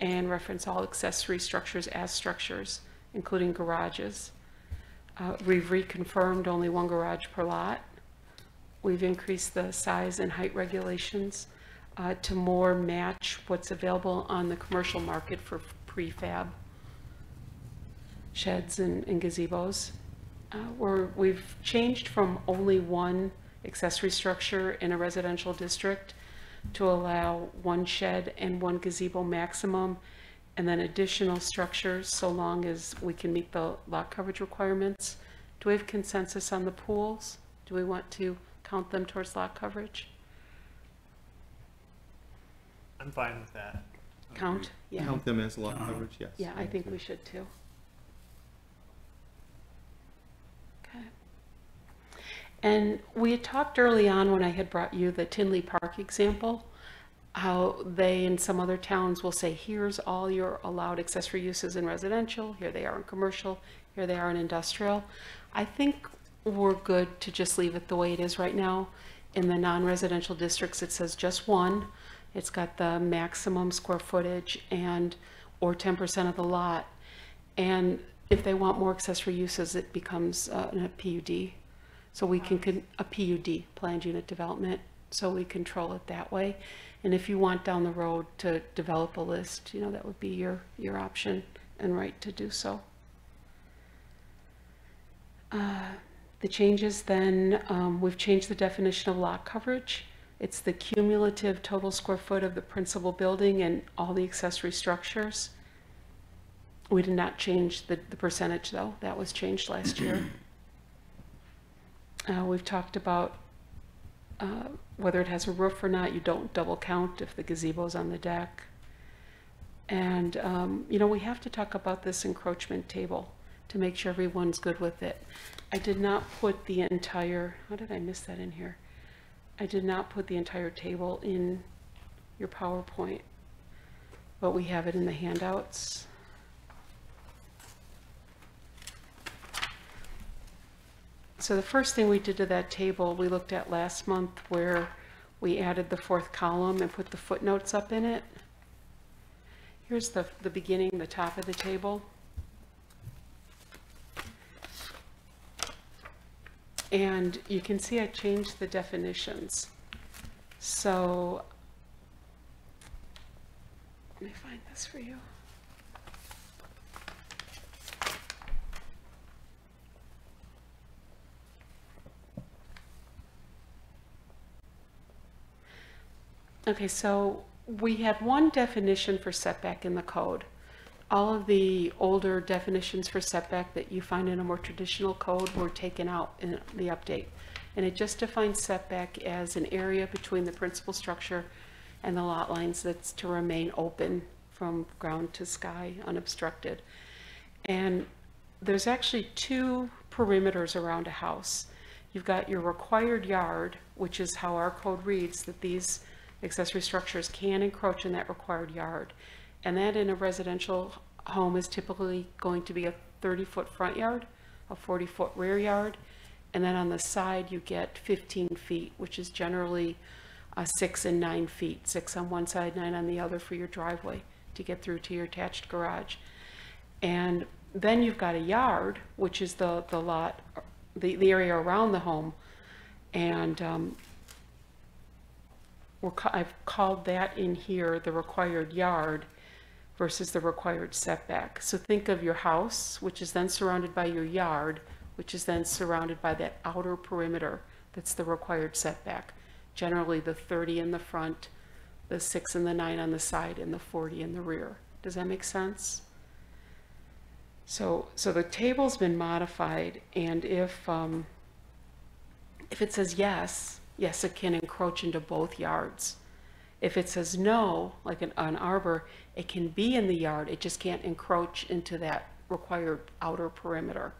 and reference all accessory structures as structures, including garages. We've reconfirmed only 1 garage per lot. We've increased the size and height regulations to more match what's available on the commercial market for prefab sheds and gazebos. We've changed from only 1 accessory structure in a residential district to allow 1 shed and 1 gazebo maximum, and then additional structures so long as we can meet the lot coverage requirements. Do we have consensus on the pools? Do we want to count them towards lot coverage? I'm fine with that. Count? Yeah. Count them as lot coverage, yes. Yeah, I think we should too. Okay. And we had talked early on when I had brought you the Tinley Park example, how they in some other towns will say, here's all your allowed accessory uses in residential, here they are in commercial, here they are in industrial. I think we're good to just leave it the way it is right now. In the non-residential districts, it says just 1. It's got the maximum square footage and or 10% of the lot. And if they want more accessory uses, it becomes a PUD. So we can, a PUD, planned unit development, so we control it that way. And if you want down the road to develop a list, you know, that would be your option and right to do so. The changes then, we've changed the definition of lot coverage. It's the cumulative total square foot of the principal building and all the accessory structures. We did not change the percentage though. That was changed last year. We've talked about whether it has a roof or not. You don't double count if the gazebo's on the deck. And, you know, we have to talk about this encroachment table to make sure everyone's good with it. I did not put the entire, how did I miss that in here? I did not put the entire table in your PowerPoint, but we have it in the handouts. So the first thing we did to that table, we looked at last month where we added the 4th column and put the footnotes up in it. Here's the beginning, the top of the table. And you can see I changed the definitions. So, let me find this for you. Okay, so we had one definition for setback in the code. All of the older definitions for setback that you find in a more traditional code were taken out in the update. And it just defines setback as an area between the principal structure and the lot lines that's to remain open from ground to sky, unobstructed. And there's actually 2 perimeters around a house. You've got your required yard, which is how our code reads, that these accessory structures can encroach in that required yard. And that in a residential home is typically going to be a 30-foot front yard, a 40-foot rear yard, and then on the side you get 15 feet, which is generally 6 and 9 feet, 6 on one side, 9 on the other for your driveway to get through to your attached garage. And then you've got a yard, which is the lot, the area around the home, and I've called that in here the required yard versus the required setback. So think of your house, which is then surrounded by your yard, which is then surrounded by that outer perimeter. That's the required setback. Generally the 30 in the front, the 6 and the 9 on the side, and the 40 in the rear. Does that make sense? So the table's been modified, and if it says yes, it can encroach into both yards. If it says no, like an arbor, it can be in the yard, it just can't encroach into that required outer perimeter.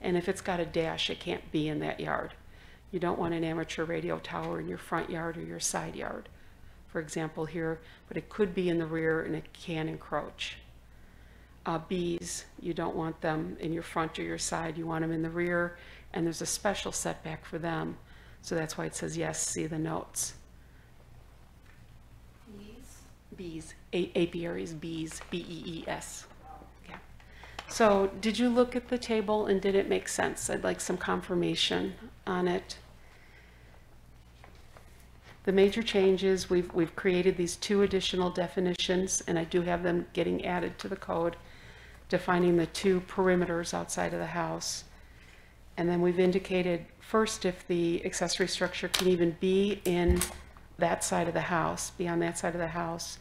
And if it's got a dash, it can't be in that yard. You don't want an amateur radio tower in your front yard or your side yard, for example here, but it could be in the rear and it can encroach. Bees, you don't want them in your front or your side, you want them in the rear, and there's a special setback for them. So that's why it says yes, see the notes. Bees, apiaries, bees, B-E-E-S. Yeah. So did you look at the table and did it make sense? I'd like some confirmation on it. The major changes, we've created these 2 additional definitions, and I do have them getting added to the code, defining the 2 perimeters outside of the house. And then we've indicated first if the accessory structure can even be in that side of the house, be on that side of the house,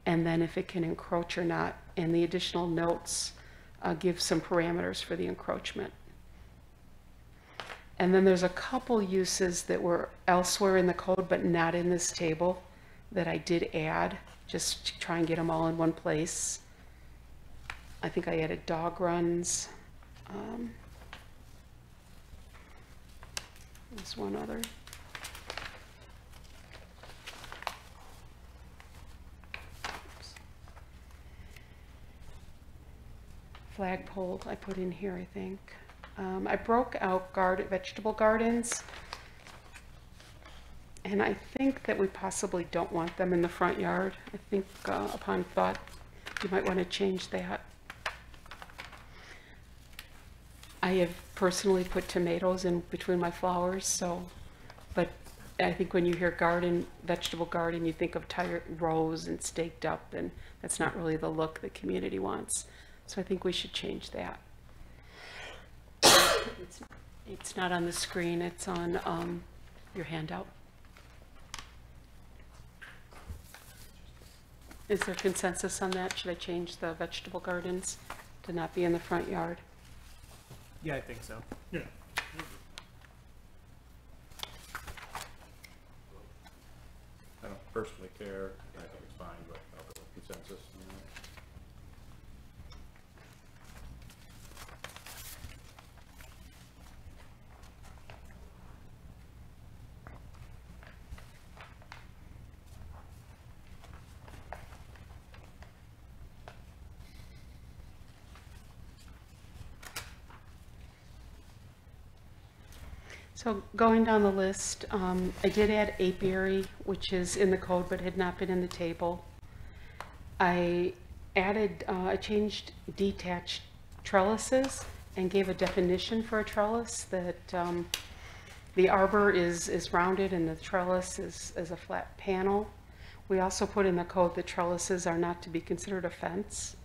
and then if it can encroach or not. And the additional notes give some parameters for the encroachment. And then there's a couple uses that were elsewhere in the code but not in this table that I did add, just to try and get them all in one place. I think I added dog runs. There's one other. Oops. Flagpole I put in here, I think. I broke out vegetable gardens, and I think that we possibly don't want them in the front yard. I think upon thought, you might want to change that. I have personally put tomatoes in between my flowers, so, but I think when you hear garden, vegetable garden, you think of tired rows and staked up, and that's not really the look the community wants. So I think we should change that. It's not on the screen, it's on your handout. Is there consensus on that? Should I change the vegetable gardens to not be in the front yard? Yeah, I think so. Yeah. I don't personally care, I think it's fine, but I'll go with consensus. So going down the list, I did add Apiary, which is in the code but had not been in the table. I changed detached trellises and gave a definition for a trellis that the arbor is rounded and the trellis is a flat panel. We also put in the code that trellises are not to be considered a fence.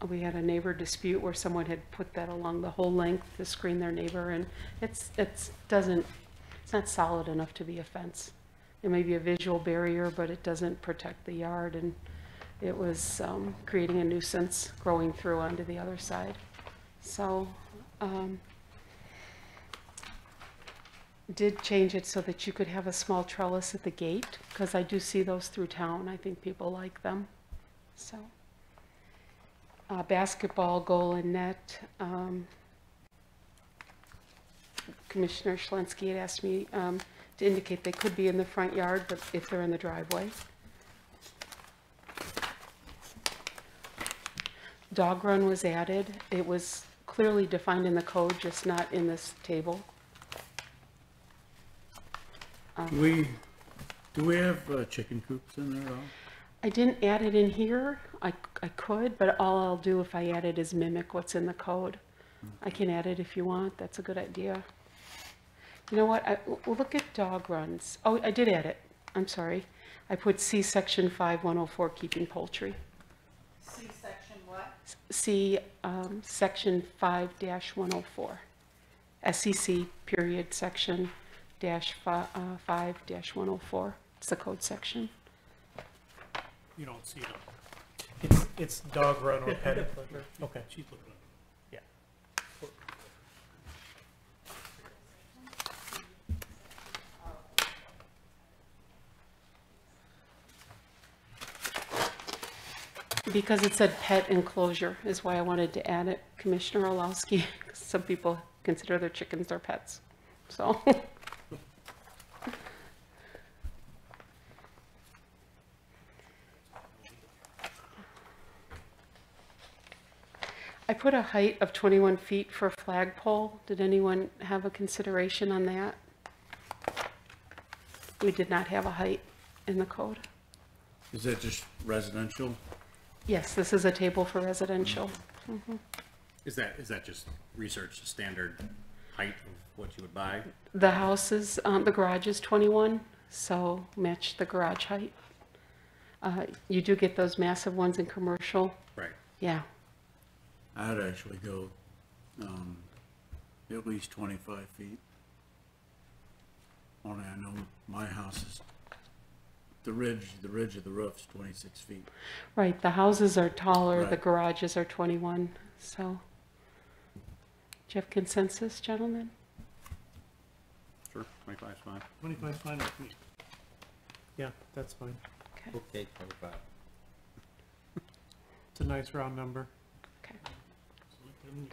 We had a neighbor dispute where someone had put that along the whole length to screen their neighbor, and it's not solid enough to be a fence. It may be a visual barrier, but it doesn't protect the yard, and it was creating a nuisance growing through onto the other side. So did change it so that you could have a small trellis at the gate, because I do see those through town. I think people like them. So. Basketball, goal, and net. Commissioner Schlensky had asked me to indicate they could be in the front yard, but if they're in the driveway. Dog run was added. It was clearly defined in the code, just not in this table. Do we have chicken coops in there at all? I didn't add it in here. I could, but all I'll do if I add it is mimic what's in the code. I can add it if you want. That's a good idea. You know what? We'll look at dog runs. Oh, I did add it. I'm sorry. I put C section 5104, keeping poultry. C section what? C section 5-104. SEC period section dash 5-104. It's the code section. You don't see it. It's dog run or pet enclosure. Okay. She's looking at Yeah. Because it said pet enclosure is why I wanted to add it, Commissioner Orlowski. Some people consider their chickens their pets, so. I put a height of 21 feet for a flagpole. Did anyone have a consideration on that? We did not have a height in the code. Is that just residential? Yes, this is a table for residential. Mhm. Is that just research standard height of what you would buy? The house is, the garage is 21, so match the garage height. You do get those massive ones in commercial. Right. Yeah. I'd actually go at least 25 feet. Only I know my house is, the ridge of the roof's 26 feet. Right, the houses are taller, the Right. garages are 21, so. Do you have consensus, gentlemen? Sure, 25 is fine. 25 fine with me. Yeah, that's fine. Okay, Okay, 25. It's a nice round number. okay.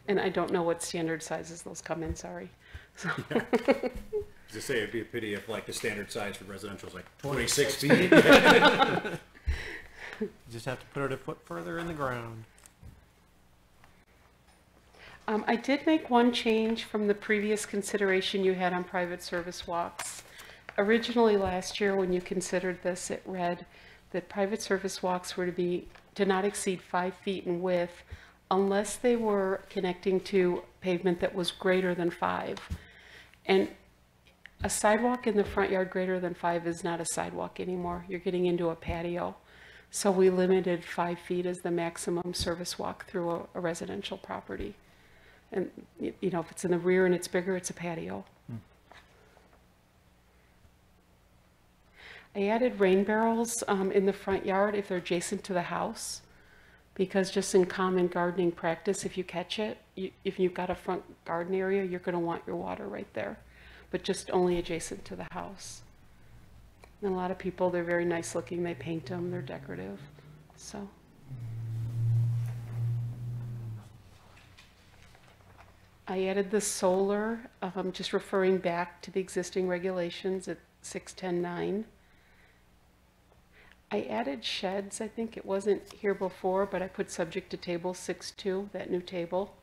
And I don't know what standard sizes those come in, sorry. So, As I say, it'd be a pity if like the standard size for residential is like 26 feet. You just have to put it a foot further in the ground. I did make one change from the previous consideration you had on private service walks. Originally, last year, when you considered this, it read that private service walks were to not exceed 5 feet in width unless they were connecting to pavement that was greater than 5. And a sidewalk in the front yard greater than 5 is not a sidewalk anymore. You're getting into a patio. So we limited 5 feet as the maximum service walk through a residential property. And, you know, if it's in the rear and it's bigger, it's a patio. I added rain barrels in the front yard if they're adjacent to the house, because just in common gardening practice, if you catch it, if you've got a front garden area, you're going to want your water right there, but just only adjacent to the house. And a lot of people, they're very nice looking, they paint them, they're decorative, so. I added the solar, just referring back to the existing regulations at 610.9. I added sheds. I think it wasn't here before, but I put subject to table 6.2, that new table.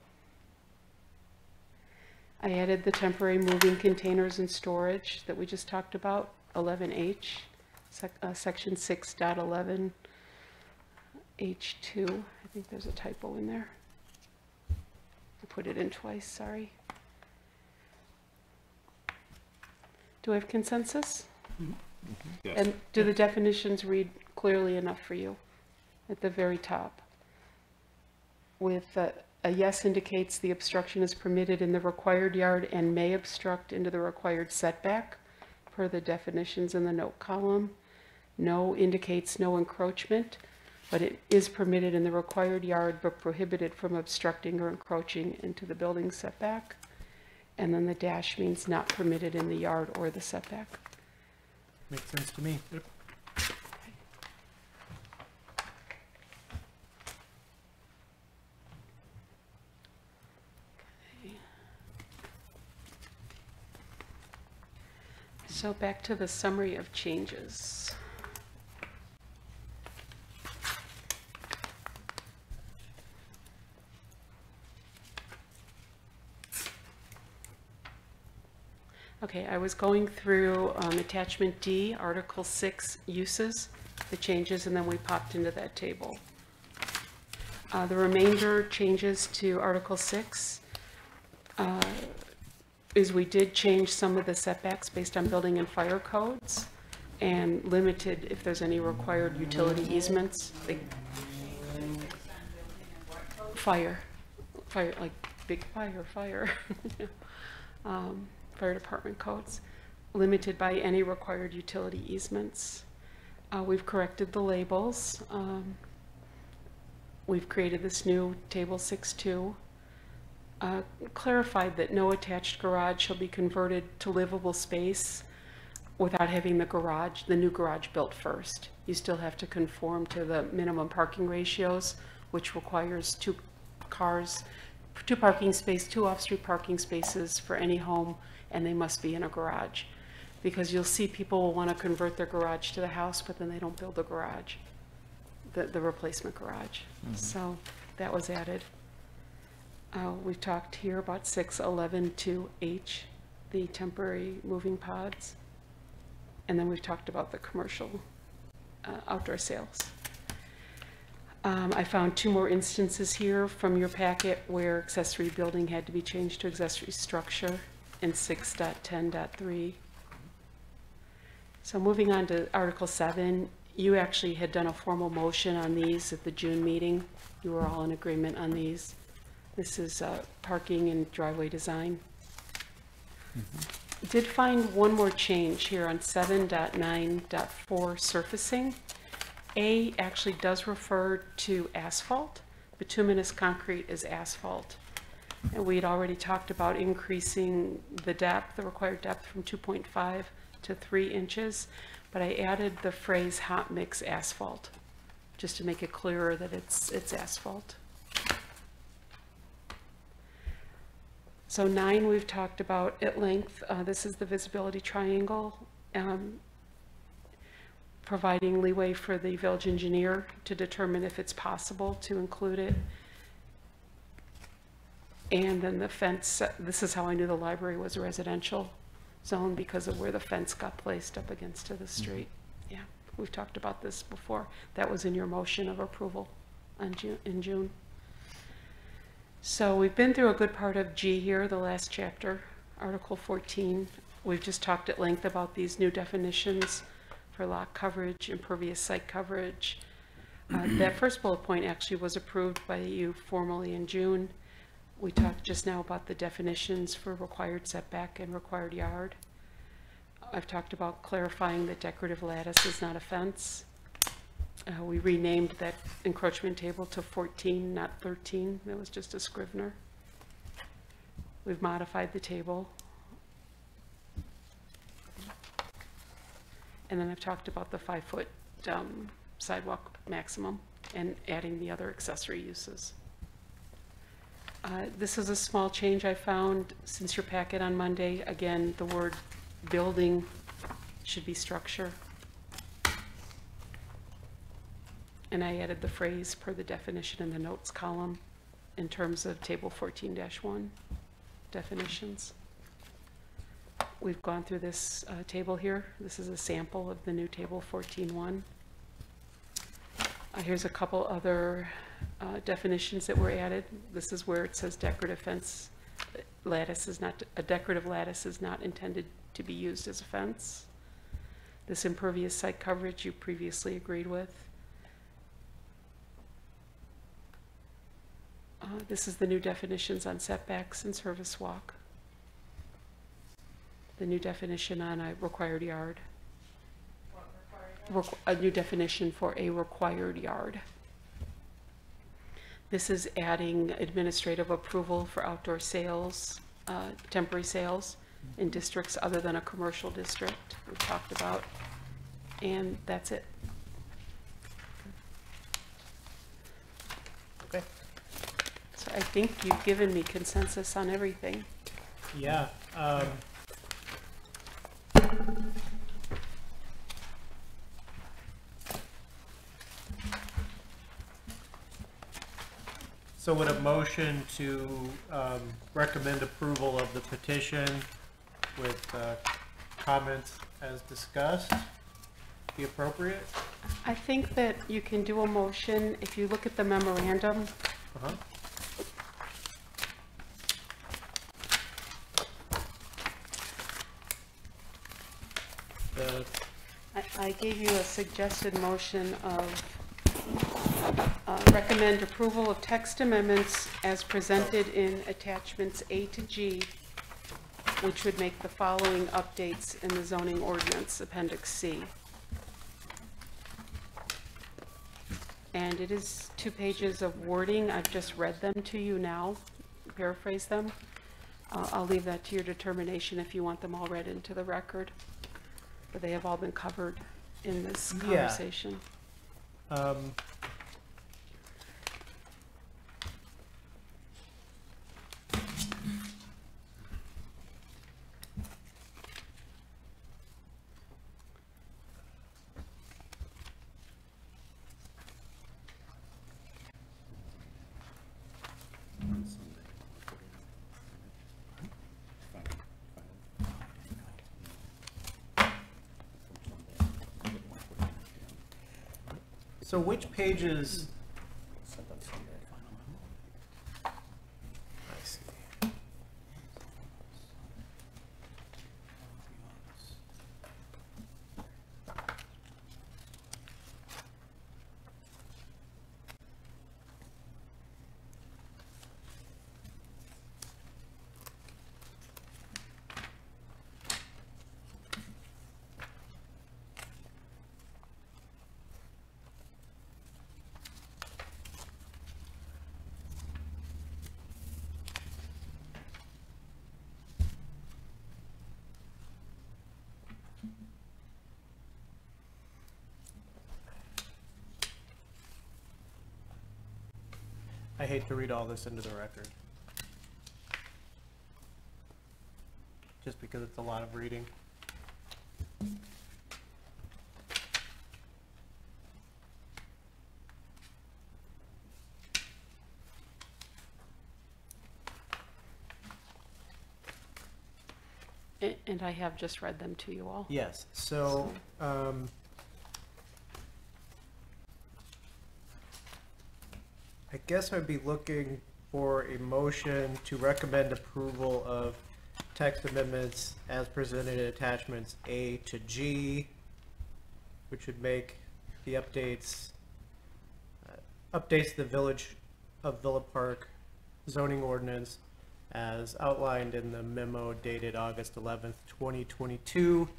I added the temporary moving containers and storage that we just talked about, 11H, section 6.11H2. I think there's a typo in there. I put it in twice, sorry. Do I have consensus? Yes. And do the definitions read clearly enough for you at the very top? With a yes indicates the obstruction is permitted in the required yard and may obstruct into the required setback per the definitions in the note column. No indicates no encroachment, but it is permitted in the required yard but prohibited from obstructing or encroaching into the building setback. And then the dash means not permitted in the yard or the setback. Makes sense to me. So back to the summary of changes. Okay, I was going through attachment D, Article 6 uses, the changes, and then we popped into that table. The remainder changes to Article 6 is we did change some of the setbacks based on building and fire codes and limited if there's any required utility easements. Like fire, like big fire. Fire department codes, limited by any required utility easements. We've corrected the labels. We've created this new table 6.2. Clarified that no attached garage shall be converted to livable space without having the new garage built first. You still have to conform to the minimum parking ratios, which requires two parking spaces, 2 off-street parking spaces for any home, and they must be in a garage. Because you'll see people will want to convert their garage to the house, but then they don't build the garage, the replacement garage. So that was added. We've talked here about 6.11.2H, the temporary moving pods. And then we've talked about the commercial outdoor sales. I found 2 more instances here from your packet where accessory building had to be changed to accessory structure in 6.10.3. So moving on to Article 7, you actually had done a formal motion on these at the June meeting. You were all in agreement on these. This is parking and driveway design. Did find one more change here on 7.9.4 surfacing. A actually does refer to asphalt. Bituminous concrete is asphalt. And we had already talked about increasing the depth, the required depth from 2.5 to 3 inches, but I added the phrase hot mix asphalt, just to make it clearer that it's asphalt. So 9 we've talked about at length. This is the visibility triangle, providing leeway for the village engineer to determine if it's possible to include it. And then the fence, this is how I knew the library was a residential zone, because of where the fence got placed up against to the street. Yeah, we've talked about this before. That was in your motion of approval in June. So we've been through a good part of G here, the last chapter, Article 14. We've just talked at length about these new definitions for lot coverage, impervious site coverage. That first bullet point actually was approved by you formally in June. We talked just now about the definitions for required setback and required yard. I've talked about clarifying that decorative lattice is not a fence. We renamed that encroachment table to 14, not 13. That was just a scrivener. We've modified the table. And then I've talked about the 5-foot sidewalk maximum and adding the other accessory uses. This is a small change I found since your packet on Monday. Again, the word building should be structure. And I added the phrase per the definition in the notes column in terms of table 14-1 definitions. We've gone through this table here. This is a sample of the new table 14.1. Here's a couple other definitions that were added. This is where it says decorative fence lattice is not, a decorative lattice is not intended to be used as a fence. This impervious site coverage you previously agreed with. This is the new definitions on setbacks and service walk. The new definition on a required yard. A new definition for a required yard. This is adding administrative approval for outdoor sales, temporary sales in districts other than a commercial district we've talked about. And that's it. Okay. So I think you've given me consensus on everything. Yeah. So would a motion to recommend approval of the petition with comments as discussed be appropriate? I think that you can do a motion if you look at the memorandum. Uh-huh. I gave you a suggested motion of recommend approval of text amendments as presented in attachments A to G, which would make the following updates in the zoning ordinance, Appendix C. And it is 2 pages of wording. I've just read them to you now, paraphrase them. I'll leave that to your determination if you want them all read into the record. But they have all been covered in this conversation. So which pages? I see. I hate to read all this into the record. Just because it's a lot of reading. And I have just read them to you all. Yes, so, I guess I'd be looking for a motion to recommend approval of text amendments as presented in attachments A to G, which would make the updates to the Village of Villa Park zoning ordinance as outlined in the memo dated August 11th, 2022,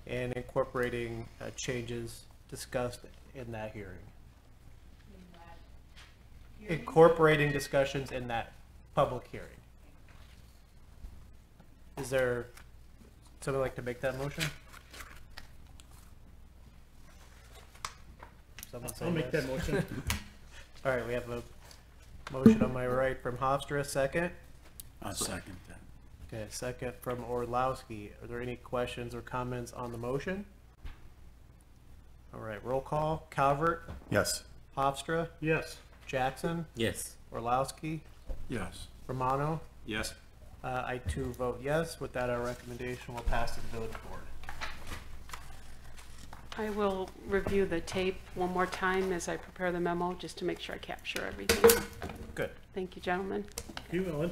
and incorporating changes discussed in that hearing. Incorporating discussions in that public hearing. Is there someone like to make that motion? Someone say I'll make yes. that motion. All right, we have a motion on my right from Hofstra, second. I'll second that. Okay, second from Orlowski. Are there any questions or comments on the motion? All right, roll call. Calvert, Yes. Hofstra, Yes. Jackson, Yes. Orlowski, Yes. Romano. Yes. I too vote yes. With that, our recommendation will pass to the village board. I will review the tape one more time as I prepare the memo, just to make sure I capture everything. Good. Thank you, gentlemen. You, Ellen?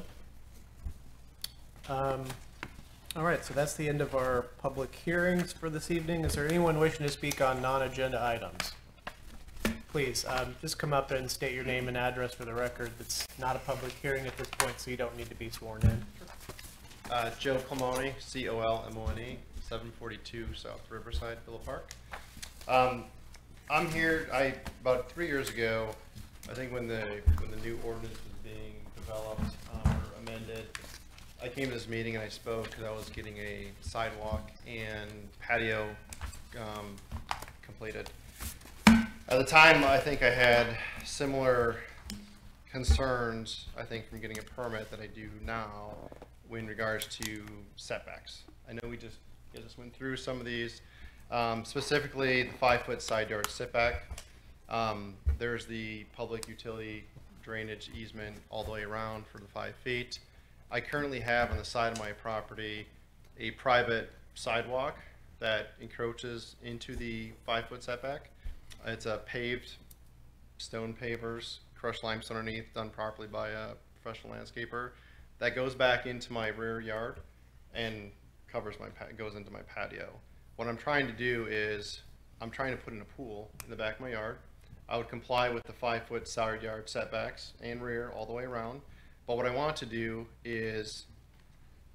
All right, so that's the end of our public hearings for this evening. Is there anyone wishing to speak on non-agenda items? Please, just come up and state your name and address for the record. It's not a public hearing at this point, so you don't need to be sworn in. Joe Colmoni, C-O-L-M-O-N-E, 742 South Riverside, Villa Park. I'm here, about 3 years ago, I think when the new ordinance was being developed or amended, I came to this meeting and I spoke because I was getting a sidewalk and patio completed. At the time, I think I had similar concerns, I think, from getting a permit that I do now in regards to setbacks. I know we just went through some of these, specifically the 5-foot side yard setback. There's the public utility drainage easement all the way around for the 5 feet. I currently have on the side of my property a private sidewalk that encroaches into the 5-foot setback. It's a paved stone pavers, crushed limestone underneath, done properly by a professional landscaper. That goes back into my rear yard and covers goes into my patio. What I'm trying to do is I'm trying to put in a pool in the back of my yard. I would comply with the 5-foot side yard setbacks and rear all the way around. But what I want to do is,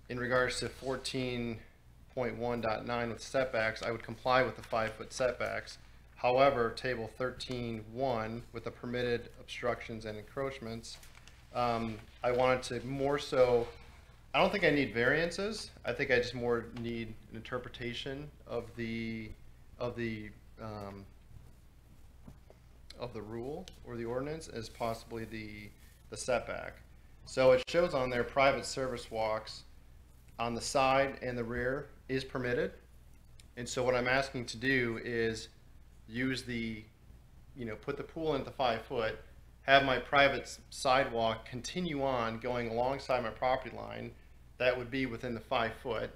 in regards to 14.1.9 with setbacks, I would comply with the 5-foot setbacks. However, table 13.1 with the permitted obstructions and encroachments, I wanted to more so, I don't think I need variances. I think I just more need an interpretation of the rule or the ordinance as possibly the setback. So it shows on there private service walks on the side and the rear is permitted. And so what I'm asking to do is use put the pool into 5 foot, have my private sidewalk continue on going alongside my property line. That would be within the 5 foot.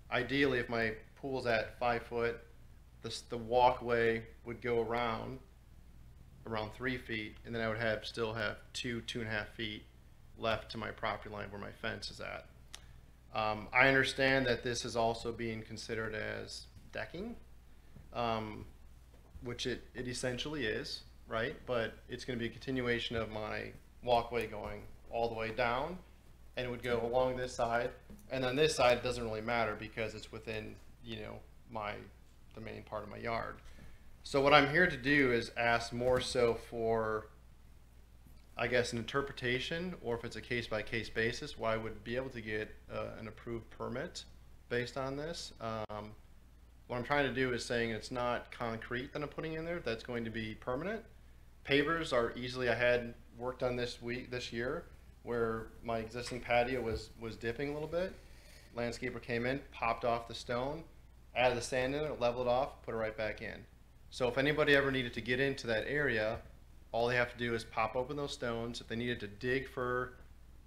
Ideally, if my pool's at 5 foot, the walkway would go around 3 feet, and then I would still have 2.5 feet left to my property line where my fence is at. I understand that this is also being considered as decking, which it essentially is, right? But it's going to be a continuation of my walkway going all the way down, and it would go along this side, and on this side it doesn't really matter because it's within the main part of my yard. So what I'm here to do is ask more so for, I guess, an interpretation, or if it's a case-by-case basis, where I would be able to get an approved permit based on this. What I'm trying to do is saying it's not concrete that I'm putting in there that's going to be permanent. pavers are easily, I had work done this year, where my existing patio was dipping a little bit. Landscaper came in, popped off the stone, added the sand in it, leveled it off, put it right back in. So if anybody ever needed to get into that area, all they have to do is pop open those stones. If they needed to dig for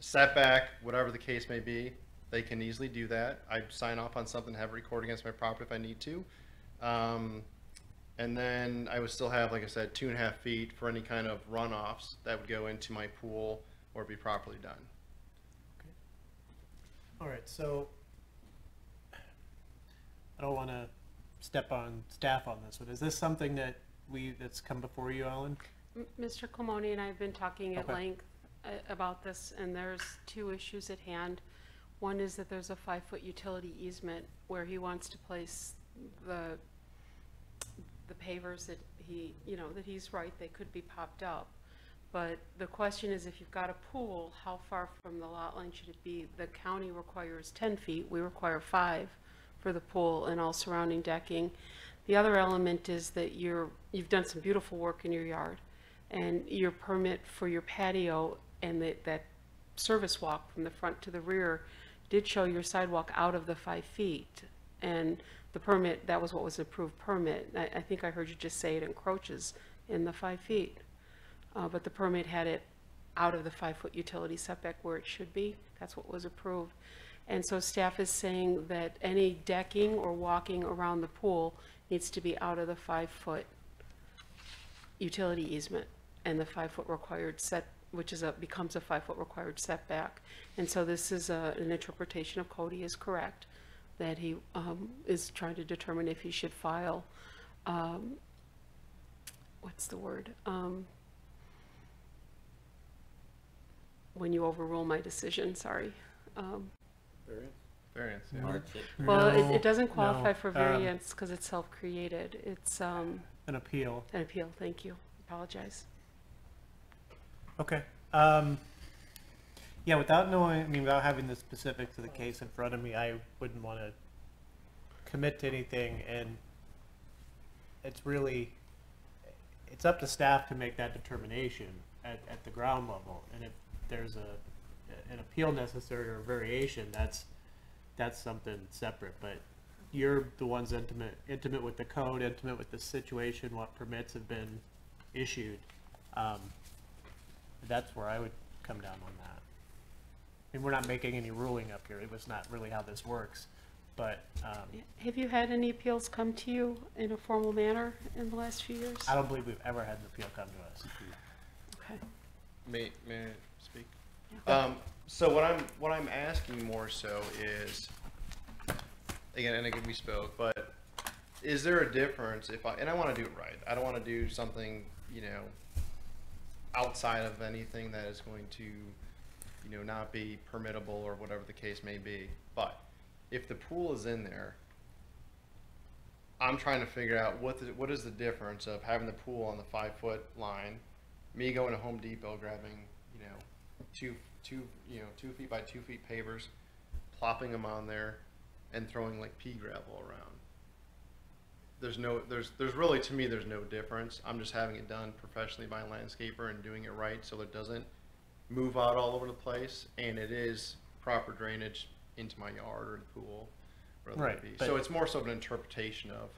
setback, whatever the case may be, they can easily do that. I sign off on something, have it record against my property if I need to. And then I would still have, like I said, 2.5 feet for any kind of runoffs that would go into my pool or be properly done. All right, so I don't want to step on staff on this, but is this something that that's come before you, Alan? Mr. Comoni and I have been talking at Okay. length about this, and there's 2 issues at hand. One is that there's a 5-foot utility easement where he wants to place the pavers that that he's right, they could be popped up. But the question is, if you've got a pool, how far from the lot line should it be? The county requires 10 feet, we require 5 for the pool and all surrounding decking. The other element is that you've done some beautiful work in your yard, and your permit for your patio and that service walk from the front to the rear did show your sidewalk out of the 5 feet. And the permit, that was what was approved permit. I think I heard you just say it encroaches in the 5 feet. But the permit had it out of the 5-foot utility setback where it should be. That's what was approved. And so staff is saying that any decking or walking around the pool needs to be out of the 5-foot utility easement and the 5-foot required set, which is becomes a 5-foot required setback. And so this is an interpretation of code. He is correct that he is trying to determine if he should file, what's the word? When you overrule my decision, sorry. Variance, yeah. Hardship. Well, No, it doesn't qualify no, for variance because it's self-created. It's an appeal. an appeal, thank you. Apologize. Okay. Yeah, without knowing, I mean, without having the specifics of the case in front of me, I wouldn't want to commit to anything, and it's it's up to staff to make that determination at the ground level. And if there's an appeal necessary or a variation, that's something separate. But you're the ones intimate with the code, intimate with the situation, what permits have been issued. That's where I would come down on that. I mean, we're not making any ruling up here. It was not really how this works. But Have you had any appeals come to you in a formal manner in the last few years? I don't believe we've ever had an appeal come to us. Okay. May I speak? Yeah. So what I'm asking more so is, again, we spoke, but is there a difference if I want to do it right? I don't want to do something, outside of anything that is going to, not be permittable or whatever the case may be. But if the pool is in there, I'm trying to figure out what is the difference of having the pool on the 5-foot line, me going to Home Depot grabbing, 2 feet by 2 feet pavers, plopping them on there, and throwing like pea gravel around. There's really, to me, there's no difference. I'm just having it done professionally by a landscaper and doing it right so it doesn't move out all over the place, and it is proper drainage into my yard or the pool. Right, but- So it's more so of an interpretation of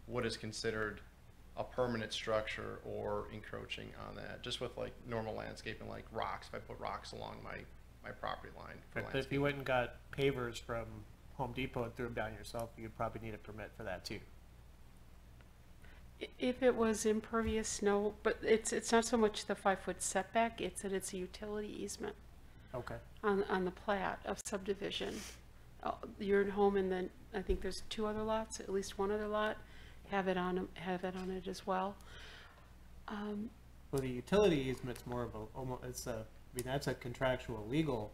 what is considered a permanent structure or encroaching on that, just with like normal landscaping, like rocks. If I put rocks along my property line for But if you went and got pavers from Home Depot and threw them down yourself, you'd probably need a permit for that too. If it was impervious, no, but it's not so much the 5-foot setback, it's that it's a utility easement Okay. on the plat of subdivision. You're at home, and then I think there's 2 other lots, at least 1 other lot, have it on it as well. Well, the utility easement's more of that's a contractual legal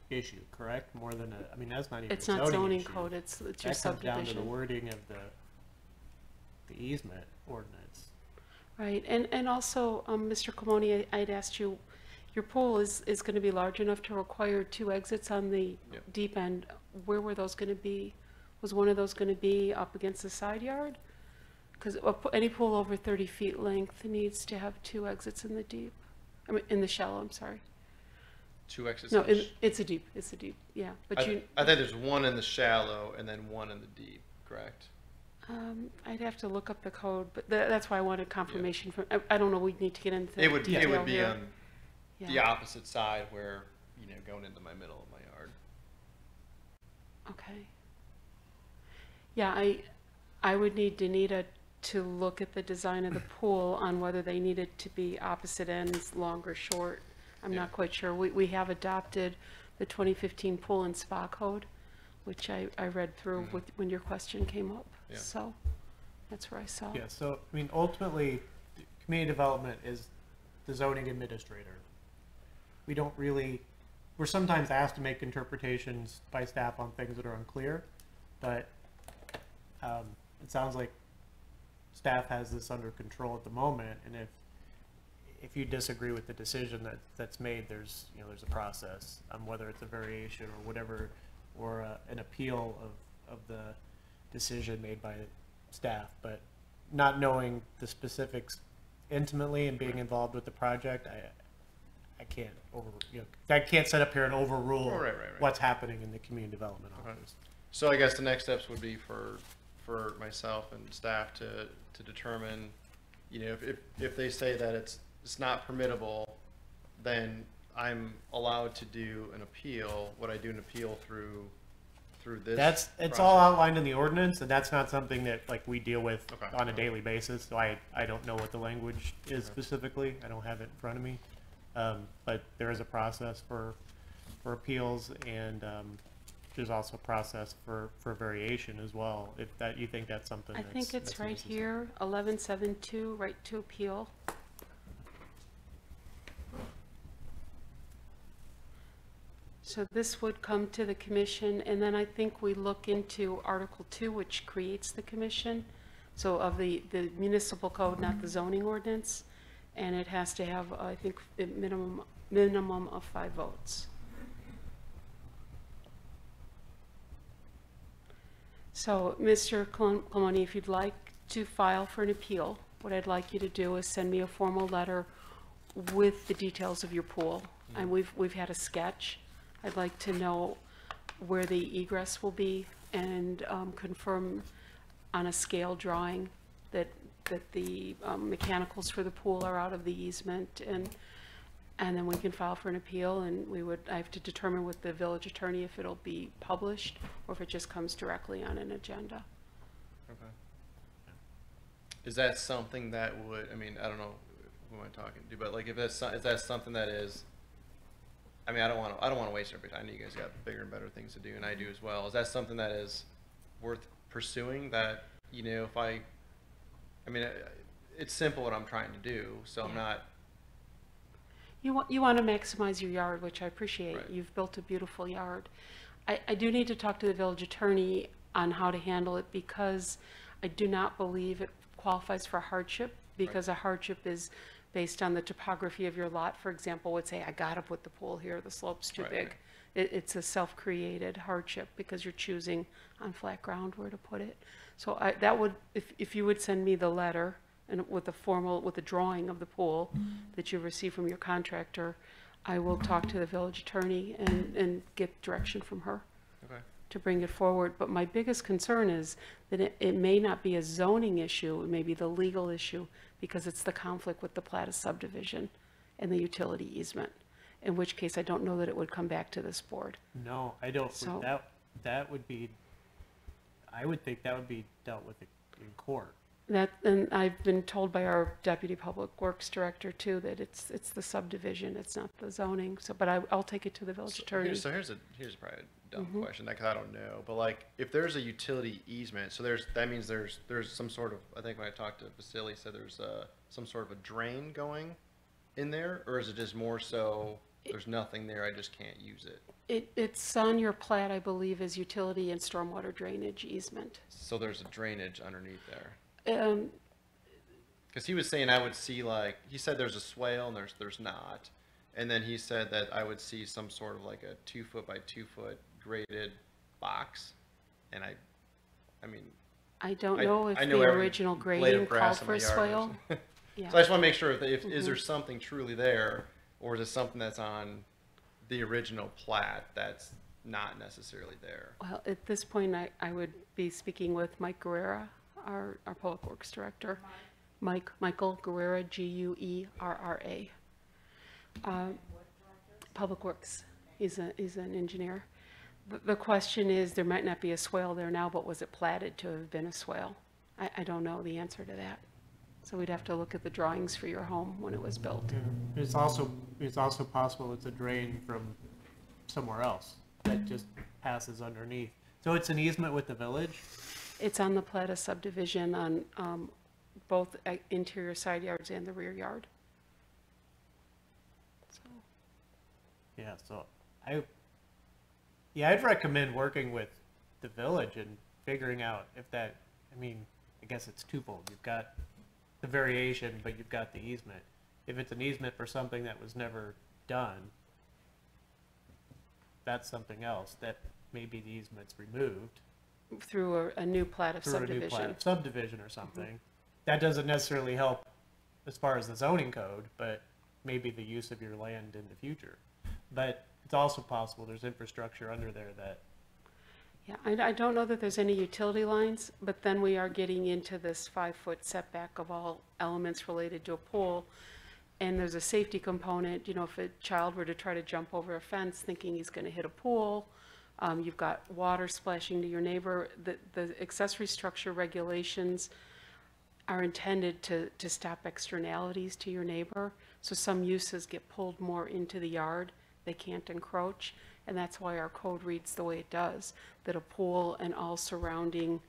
issue, correct? More than that's not even It's a not zoning issue. code, it's your That comes down to the subdivision. wording of the easement ordinance. Right, and also, Mr. Comoni, I'd asked you, your pool is going to be large enough to require 2 exits on the Yep. deep end. Where were those going to be? Was one of those going to be up against the side yard? because any pool over 30 feet length needs to have 2 exits in the deep. I mean, in the shallow, I'm sorry. 2 exits. No, in the it's a deep, yeah. But I you, think there's 1 in the shallow and then 1 in the deep, correct? I'd have to look up the code, but that's why I wanted confirmation from, I don't know, we need to get into It would detail be here. on the Yeah. opposite side where, you know, going into my middle of my yard. Okay. Yeah, I would need Danita to look at the design of the pool on whether they needed to be opposite ends, long or short. I'm Yeah. not quite sure. We have adopted the 2015 Pool and Spa Code, which I read through when your question came up. Yeah. So that's where I saw it. Yeah, so, I mean, ultimately, community development is the zoning administrator. We don't really, we're sometimes asked to make interpretations by staff on things that are unclear, but it sounds like staff has this under control at the moment, and if you disagree with the decision that's made, there's a process, whether it's a variation or whatever, or an appeal of the decision made by staff. But not knowing the specifics intimately and being involved with the project, I can't I can't sit up here and overrule Right. what's happening in the community development office. So I guess the next steps would be for myself and staff to determine, you know, if they say that it's not permittable, then I'm allowed to do an appeal. Would I do an appeal through this? It's all outlined in the ordinance, and that's not something that we deal with Okay. on a daily basis. So I don't know what the language is specifically. I don't have it in front of me. But there is a process for appeals, and there's also a process for variation as well. If you think that's something I think it's that's right necessary. here, 1172, right to appeal. So this would come to the commission, and then I think we look into Article 2, which creates the commission. So of the municipal code, not the zoning ordinance, and it has to have, I think, a minimum of 5 votes. So, Mr. Coloni, if you'd like to file for an appeal, what I'd like you to do is send me a formal letter with the details of your pool. And we've had a sketch. I'd like to know where the egress will be, and confirm on a scale drawing that the mechanicals for the pool are out of the easement, and then we can file for an appeal, and I have to determine with the village attorney if it'll be published or if it just comes directly on an agenda. Okay. Is that something that would, I mean, I don't know who am I talking to, but like if is that something that is, I mean, I don't want to waste everybody's time. I know you guys got bigger and better things to do, and I do as well. Is that something that is worth pursuing? That, you know, if I mean, it's simple what I'm trying to do, so I'm not. You want to maximize your yard, which I appreciate. Right. You've built a beautiful yard. I do need to talk to the village attorney on how to handle it, because I do not believe it qualifies for hardship, because a hardship is based on the topography of your lot. For example, would say, I gotta put the pool here, the slope's too Right, big. right. It's a self-created hardship because you're choosing on flat ground where to put it. So that would, if you would send me the letter, and with a drawing of the pool that you received from your contractor, I will talk to the village attorney and get direction from her Okay. to bring it forward. But my biggest concern is that it may not be a zoning issue, it may be the legal issue, because it's the conflict with the plat of subdivision and the utility easement, in which case I don't know that it would come back to this board. No, I don't. So- That would be. I would think that would be dealt with in court. And I've been told by our deputy public works director too, that it's the subdivision, it's not the zoning. So, but I'll take it to the village attorney. Here's probably a dumb question, because I don't know, but like if there's a utility easement, so that means there's some sort of, I think when I talked to Vasily, said there's some sort of a drain going in there, or is it just more so there's nothing there, I just can't use it? It's on your plat, I believe, as utility and stormwater drainage easement. So there's a drainage underneath there. Because he was saying I would see, like, he said there's a swale and there's not, and then he said that I would see some sort of like a 2 foot by 2 foot graded box, and I mean I don't know if I the know every original blade of grading grass called in for my a yard swale. is- Yeah. So I just want to make sure if is there something truly there, or is it something that's on the original plat that's not necessarily there? Well, at this point, I would be speaking with Mike Guerrera, our Public Works Director. Michael Guerrera, Guerra. Public Works. He's an engineer. The question is, there might not be a swale there now, but was it platted to have been a swale? I don't know the answer to that. So we'd have to look at the drawings for your home when it was built. It's also possible it's a drain from somewhere else that just passes underneath. So it's an easement with the village? It's on the plat of subdivision on both interior side yards and the rear yard. So, I'd recommend working with the village and figuring out if that, I mean, I guess it's twofold. You've got the variation, but you've got the easement. If it's an easement for something that was never done, that's something else that maybe the easement's removed through a new plat of through a new subdivision. plat of subdivision or something. That doesn't necessarily help as far as the zoning code, but maybe the use of your land in the future. But it's also possible there's infrastructure under there that, Yeah, I don't know that there's any utility lines, but then we are getting into this 5-foot setback of all elements related to a pool. And there's a safety component, you know, if a child were to try to jump over a fence thinking he's gonna hit a pool, you've got water splashing to your neighbor. The accessory structure regulations are intended to stop externalities to your neighbor. So some uses get pulled more into the yard, they can't encroach. And that's why our code reads the way it does, that a pool and all surrounding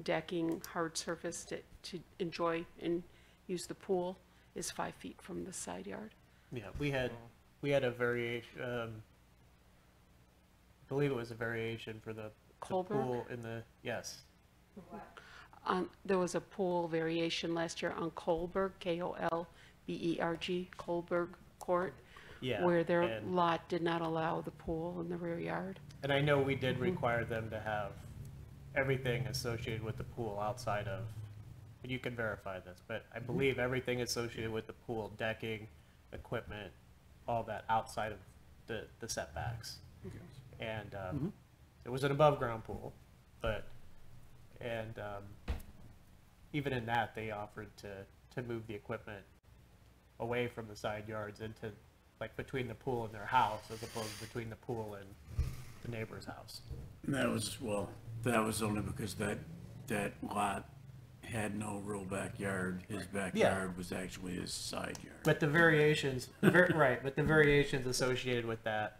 decking, hard surface to enjoy and use the pool is 5 feet from the side yard. yeah, we had a variation, I believe it was a variation for the Colberg? pool in the, yes. There was a pool variation last year on Kolberg, Kolberg, Kolberg Court, Yeah, where their and- lot did not allow the pool in the rear yard. And I know we did require them to have everything associated with the pool outside of, and you can verify this, but I believe everything associated with the pool, decking, equipment, all that outside of the setbacks. And it was an above-ground pool, but, and even in that, they offered to move the equipment away from the side yards into, like, between the pool and their house, as opposed to between the pool and the neighbor's house. And that was only because that lot had no real backyard. His backyard was actually his side yard. But the variations, right, but the variations associated with that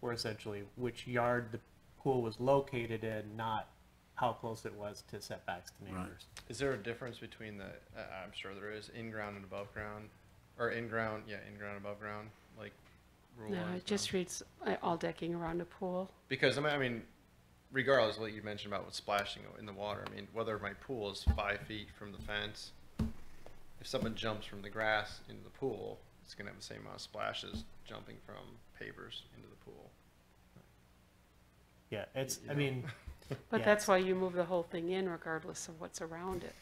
were essentially which yard the pool was located in, not how close it was to setbacks to neighbors. Right. Is there a difference between the, I'm sure there is, in-ground and above ground? Or in-ground, in-ground, above ground, like rule No, lines? it just reads all decking around a pool. Because, I mean, regardless of what you mentioned about with splashing in the water, I mean, whether my pool is 5 feet from the fence, if someone jumps from the grass into the pool, it's gonna have the same amount of splashes jumping from pavers into the pool. Yeah, it's, You I know. mean. But yeah, that's why you move the whole thing in regardless of what's around it.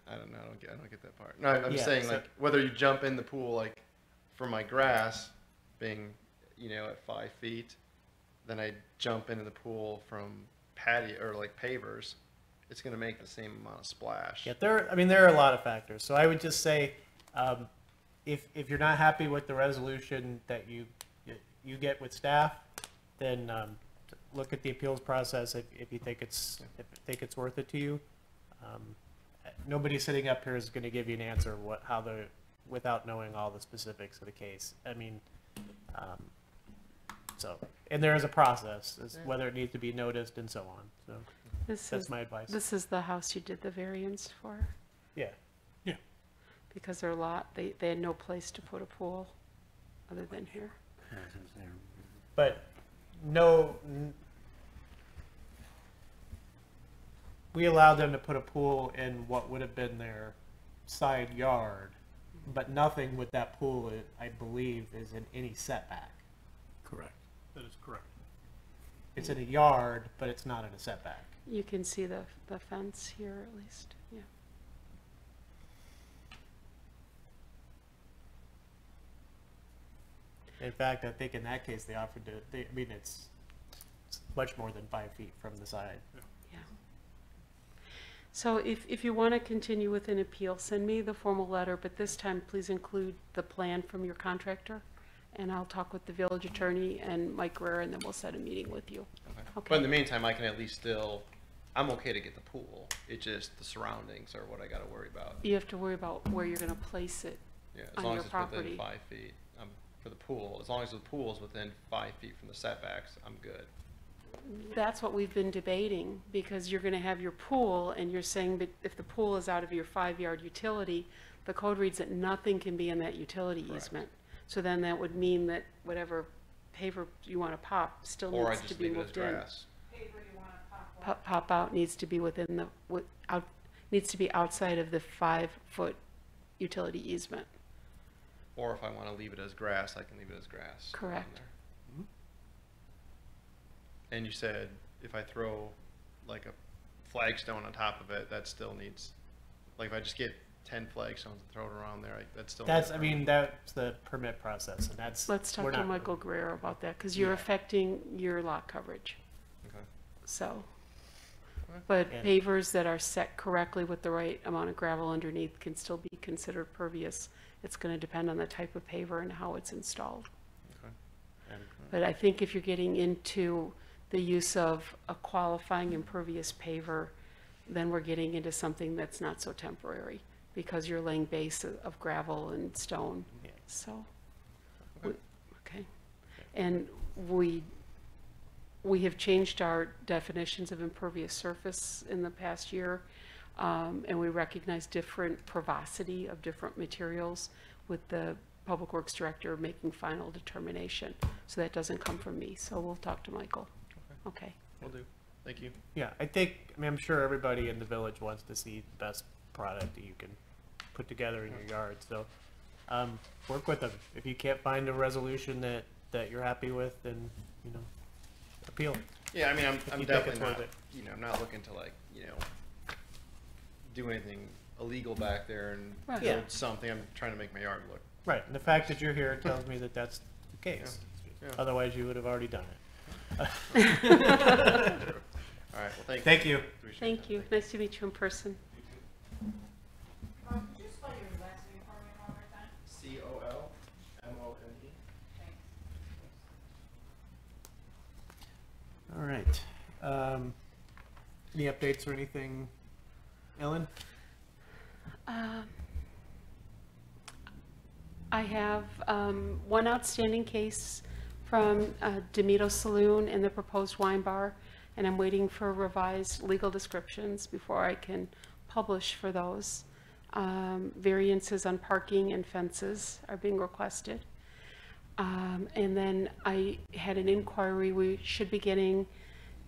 I don't know, I don't get that part. No, I'm just Yeah, saying, so- like, whether you jump in the pool, like, for my grass being, at 5 feet, then I jump into the pool from patio, or like pavers, it's gonna make the same amount of splash. Yeah, there are a lot of factors. So I would just say, if you're not happy with the resolution that you get with staff, then look at the appeals process if you think it's worth it to you. Nobody sitting up here is going to give you an answer without knowing all the specifics of the case. I mean, and there is a process, whether it needs to be noticed and so on. So that's my advice. This is the house you did the variance for, Yeah. because their lot, they had no place to put a pool other than here. But we allowed them to put a pool in what would have been their side yard, but nothing with that pool, I believe, is in any setback. Correct. That is correct. It's in a yard, but it's not in a setback. You can see the fence here at least, yeah. In fact, I think in that case, they offered to, I mean, it's much more than 5 feet from the side. Yeah. So if you want to continue with an appeal, send me the formal letter, but this time please include the plan from your contractor, and I'll talk with the village attorney and Mike Guerrero, and then we'll set a meeting with you. Okay. But in the meantime, I can at least still, I'm okay to get the pool. It's just the surroundings are what I gotta worry about. You have to worry about where you're going to place it Yeah, as on long your as it's property. within 5 feet, for the pool, as long as the pool is within 5 feet from the setbacks, I'm good. That's what we've been debating, because you're going to have your pool, and you're saying that if the pool is out of your 5-yard utility, the code reads that nothing can be in that utility easement. So then that would mean that whatever paver you want to pop still Or I needs to just be leave it as moved in. grass. Paper you wanna pop up. Pop out needs to be within the, needs to be outside of the 5-foot utility easement. Or if I wanna leave it as grass, I can leave it as grass. on Correct. there. And you said if I throw like a flagstone on top of it, that still needs, like if I just get 10 flagstones and throw it around there, that still. That's, needs I a permit. mean, that's the permit process, and that's. Let's we're talk to not- Michael Guerrero about that, because you're Yeah. affecting your lot coverage, Okay. so. But And- pavers that are set correctly with the right amount of gravel underneath can still be considered pervious. It's gonna depend on the type of paver and how it's installed. and- But I think if you're getting into the use of a qualifying impervious paver, then we're getting into something that's not so temporary, because you're laying base of gravel and stone, Yeah. so. Okay. Okay, and we have changed our definitions of impervious surface in the past year, and we recognize different provosity of different materials with the Public Works Director making final determination. So that doesn't come from me, so we'll talk to Michael. Okay. Will do. Thank you. Yeah, I think, I mean, I'm sure everybody in the village wants to see the best product that you can put together in your yard, so, work with them. If you can't find a resolution that you're happy with, then, appeal. Yeah, I mean, I'm you think definitely it's worth not, it. I'm not looking to like, do anything illegal back there and Right. build Yeah. something. I'm trying to make my yard look. Right, and the fact that you're here tells me that that's the case. Yeah. Otherwise, you would have already done it. All right, well, thank you. Thank you. Appreciate Thank you. Nice to meet you in person. Could you spell your last name for me one more time? COLMONE. Thanks. All right. Any updates or anything, Ellen? I have one outstanding case from Demito Saloon and the proposed wine bar, and I'm waiting for revised legal descriptions before I can publish for those. Variances on parking and fences are being requested. And then I had an inquiry, we should be getting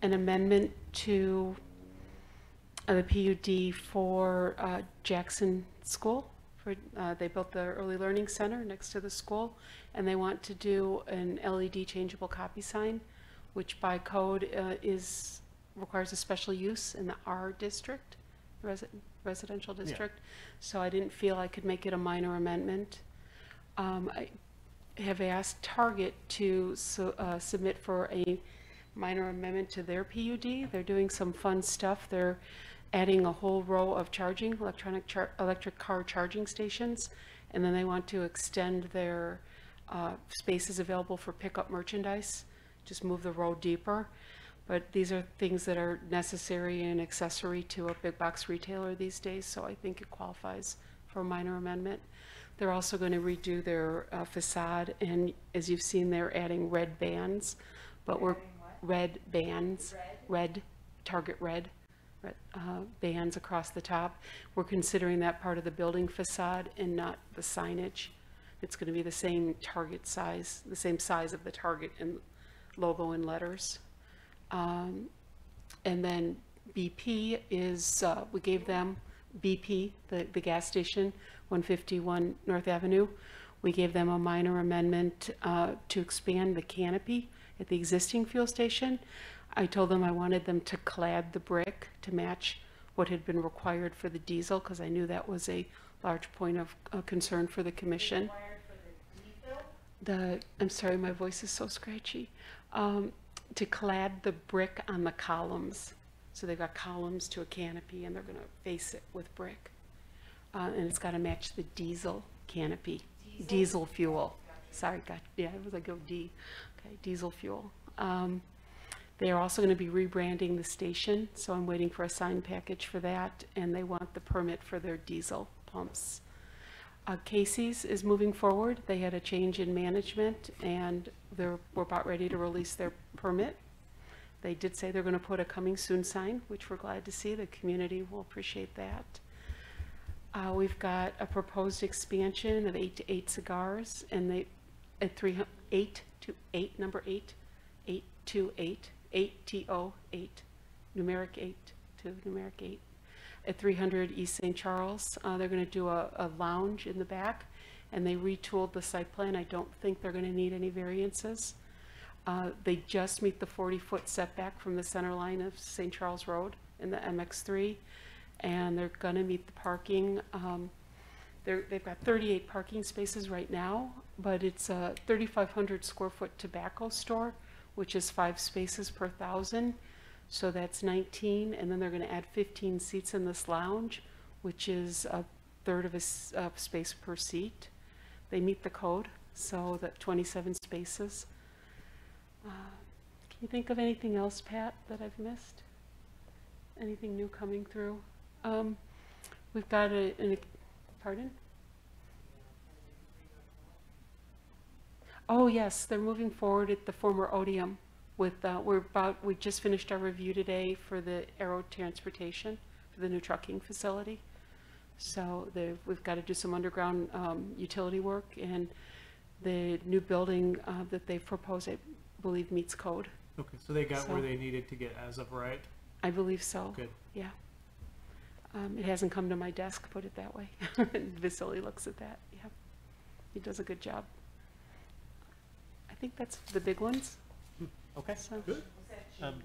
an amendment to the PUD for Jackson School. They built the early learning center next to the school, and they want to do an LED changeable copy sign, which by code requires a special use in the R district, residential district. So I didn't feel I could make it a minor amendment. I have asked Target to submit for a minor amendment to their PUD. They're doing some fun stuff. They're adding a whole row of charging, electric car charging stations, and then they want to extend their spaces available for pickup merchandise, just move the road deeper. But these are things that are necessary and accessory to a big box retailer these days, so I think it qualifies for a minor amendment. They're also going to redo their facade, and as you've seen, they're adding red bands, but we're red bands, red, Target red. Bands across the top. We're considering that part of the building facade and not the signage. It's going to be the same Target size, the same size of the Target and logo and letters. And then BP is, we gave them BP, the gas station, 151 North Avenue. We gave them a minor amendment to expand the canopy at the existing fuel station. I told them I wanted them to clad the brick to match what had been required for the diesel, because I knew that was a large point of concern for the commission. Required for the defill? I'm sorry, my voice is so scratchy. To clad the brick on the columns. So they've got columns to a canopy and they're gonna face it with brick. And it's gotta match the diesel canopy, diesel fuel. Sorry, yeah, it was like, oh, D. Okay, diesel fuel. They are also gonna be rebranding the station, so I'm waiting for a sign package for that, and they want the permit for their diesel pumps. Casey's is moving forward. They had a change in management, and we're about ready to release their permit. They did say they're gonna put a coming soon sign, which we're glad to see. The community will appreciate that. We've got a proposed expansion of 8 to 8 cigars, and they, at 8 to 8, number 8, 8 to 8, 8 TO 8, numeric 8 to numeric 8. At 300 East St. Charles, they're gonna do a lounge in the back, and they retooled the site plan. I don't think they're gonna need any variances. They just meet the 40-foot setback from the center line of St. Charles Road in the MX3, and they're gonna meet the parking. They've got 38 parking spaces right now, but it's a 3,500 square foot tobacco store, which is 5 spaces per 1,000. So that's 19, and then they're gonna add 15 seats in this lounge, which is a third of a space per seat. They meet the code, so that 27 spaces. Can you think of anything else, Pat, that I've missed? Anything new coming through? We've got pardon? Oh, yes, they're moving forward at the former Odium with, we just finished our review today for the Aero Transportation, for the new trucking facility. So we've got to do some underground utility work, and the new building that they've proposed, I believe, meets code. Okay, so they got So- where they needed to get as of right? I believe so. Good. Yeah. It hasn't come to my desk, put it that way. Vasily looks at that, yeah. He does a good job. I think that's the big ones. Okay, So, good. Was that Geneva?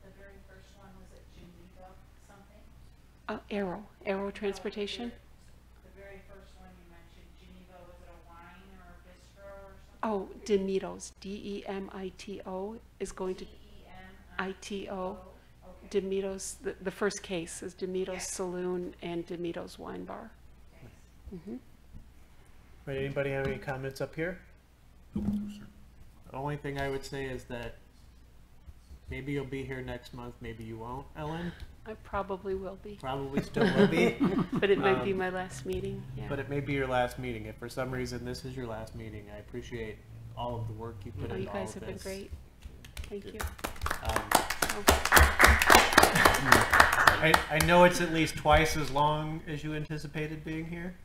The very first one, was it Geneva something? Aero Transportation. The very first one you mentioned, Geneva, was it a wine or a bistro or something? Oh, Demito's, DEMITO is going to, ITO. Okay. Demito's, the first case is Demito's Yes. Saloon and Demito's Wine Bar. Thanks. Right, anybody have any comments up here? The only thing I would say is that maybe you'll be here next month, maybe you won't, Ellen. I probably will be, Probably still will be, but it might be my last meeting, yeah. but it may be your last meeting. If for some reason this is your last meeting, I appreciate all of the work you put Oh, into you all of guys this. have been great. Thank you. I know it's at least twice as long as you anticipated being here,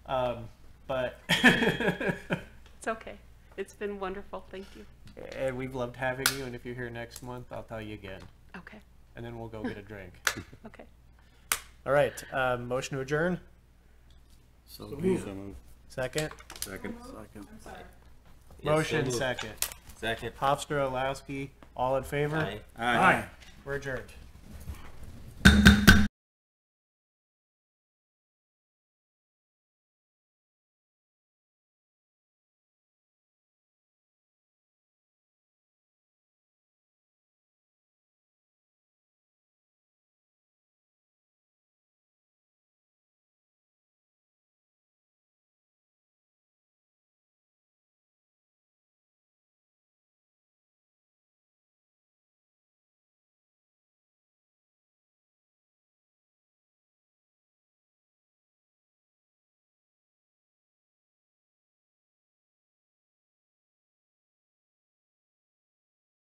but It's okay. It's been wonderful. Thank you. and we've loved having you. And if you're here next month, I'll tell you again, Okay. and then we'll go get a drink. Okay. All right, motion to adjourn. So So be moved. it. Second. Second. I'm sorry. Yes, Motion so moved. second. Second. Hofstra, Olowski, all in favor? Aye. Aye. We're adjourned.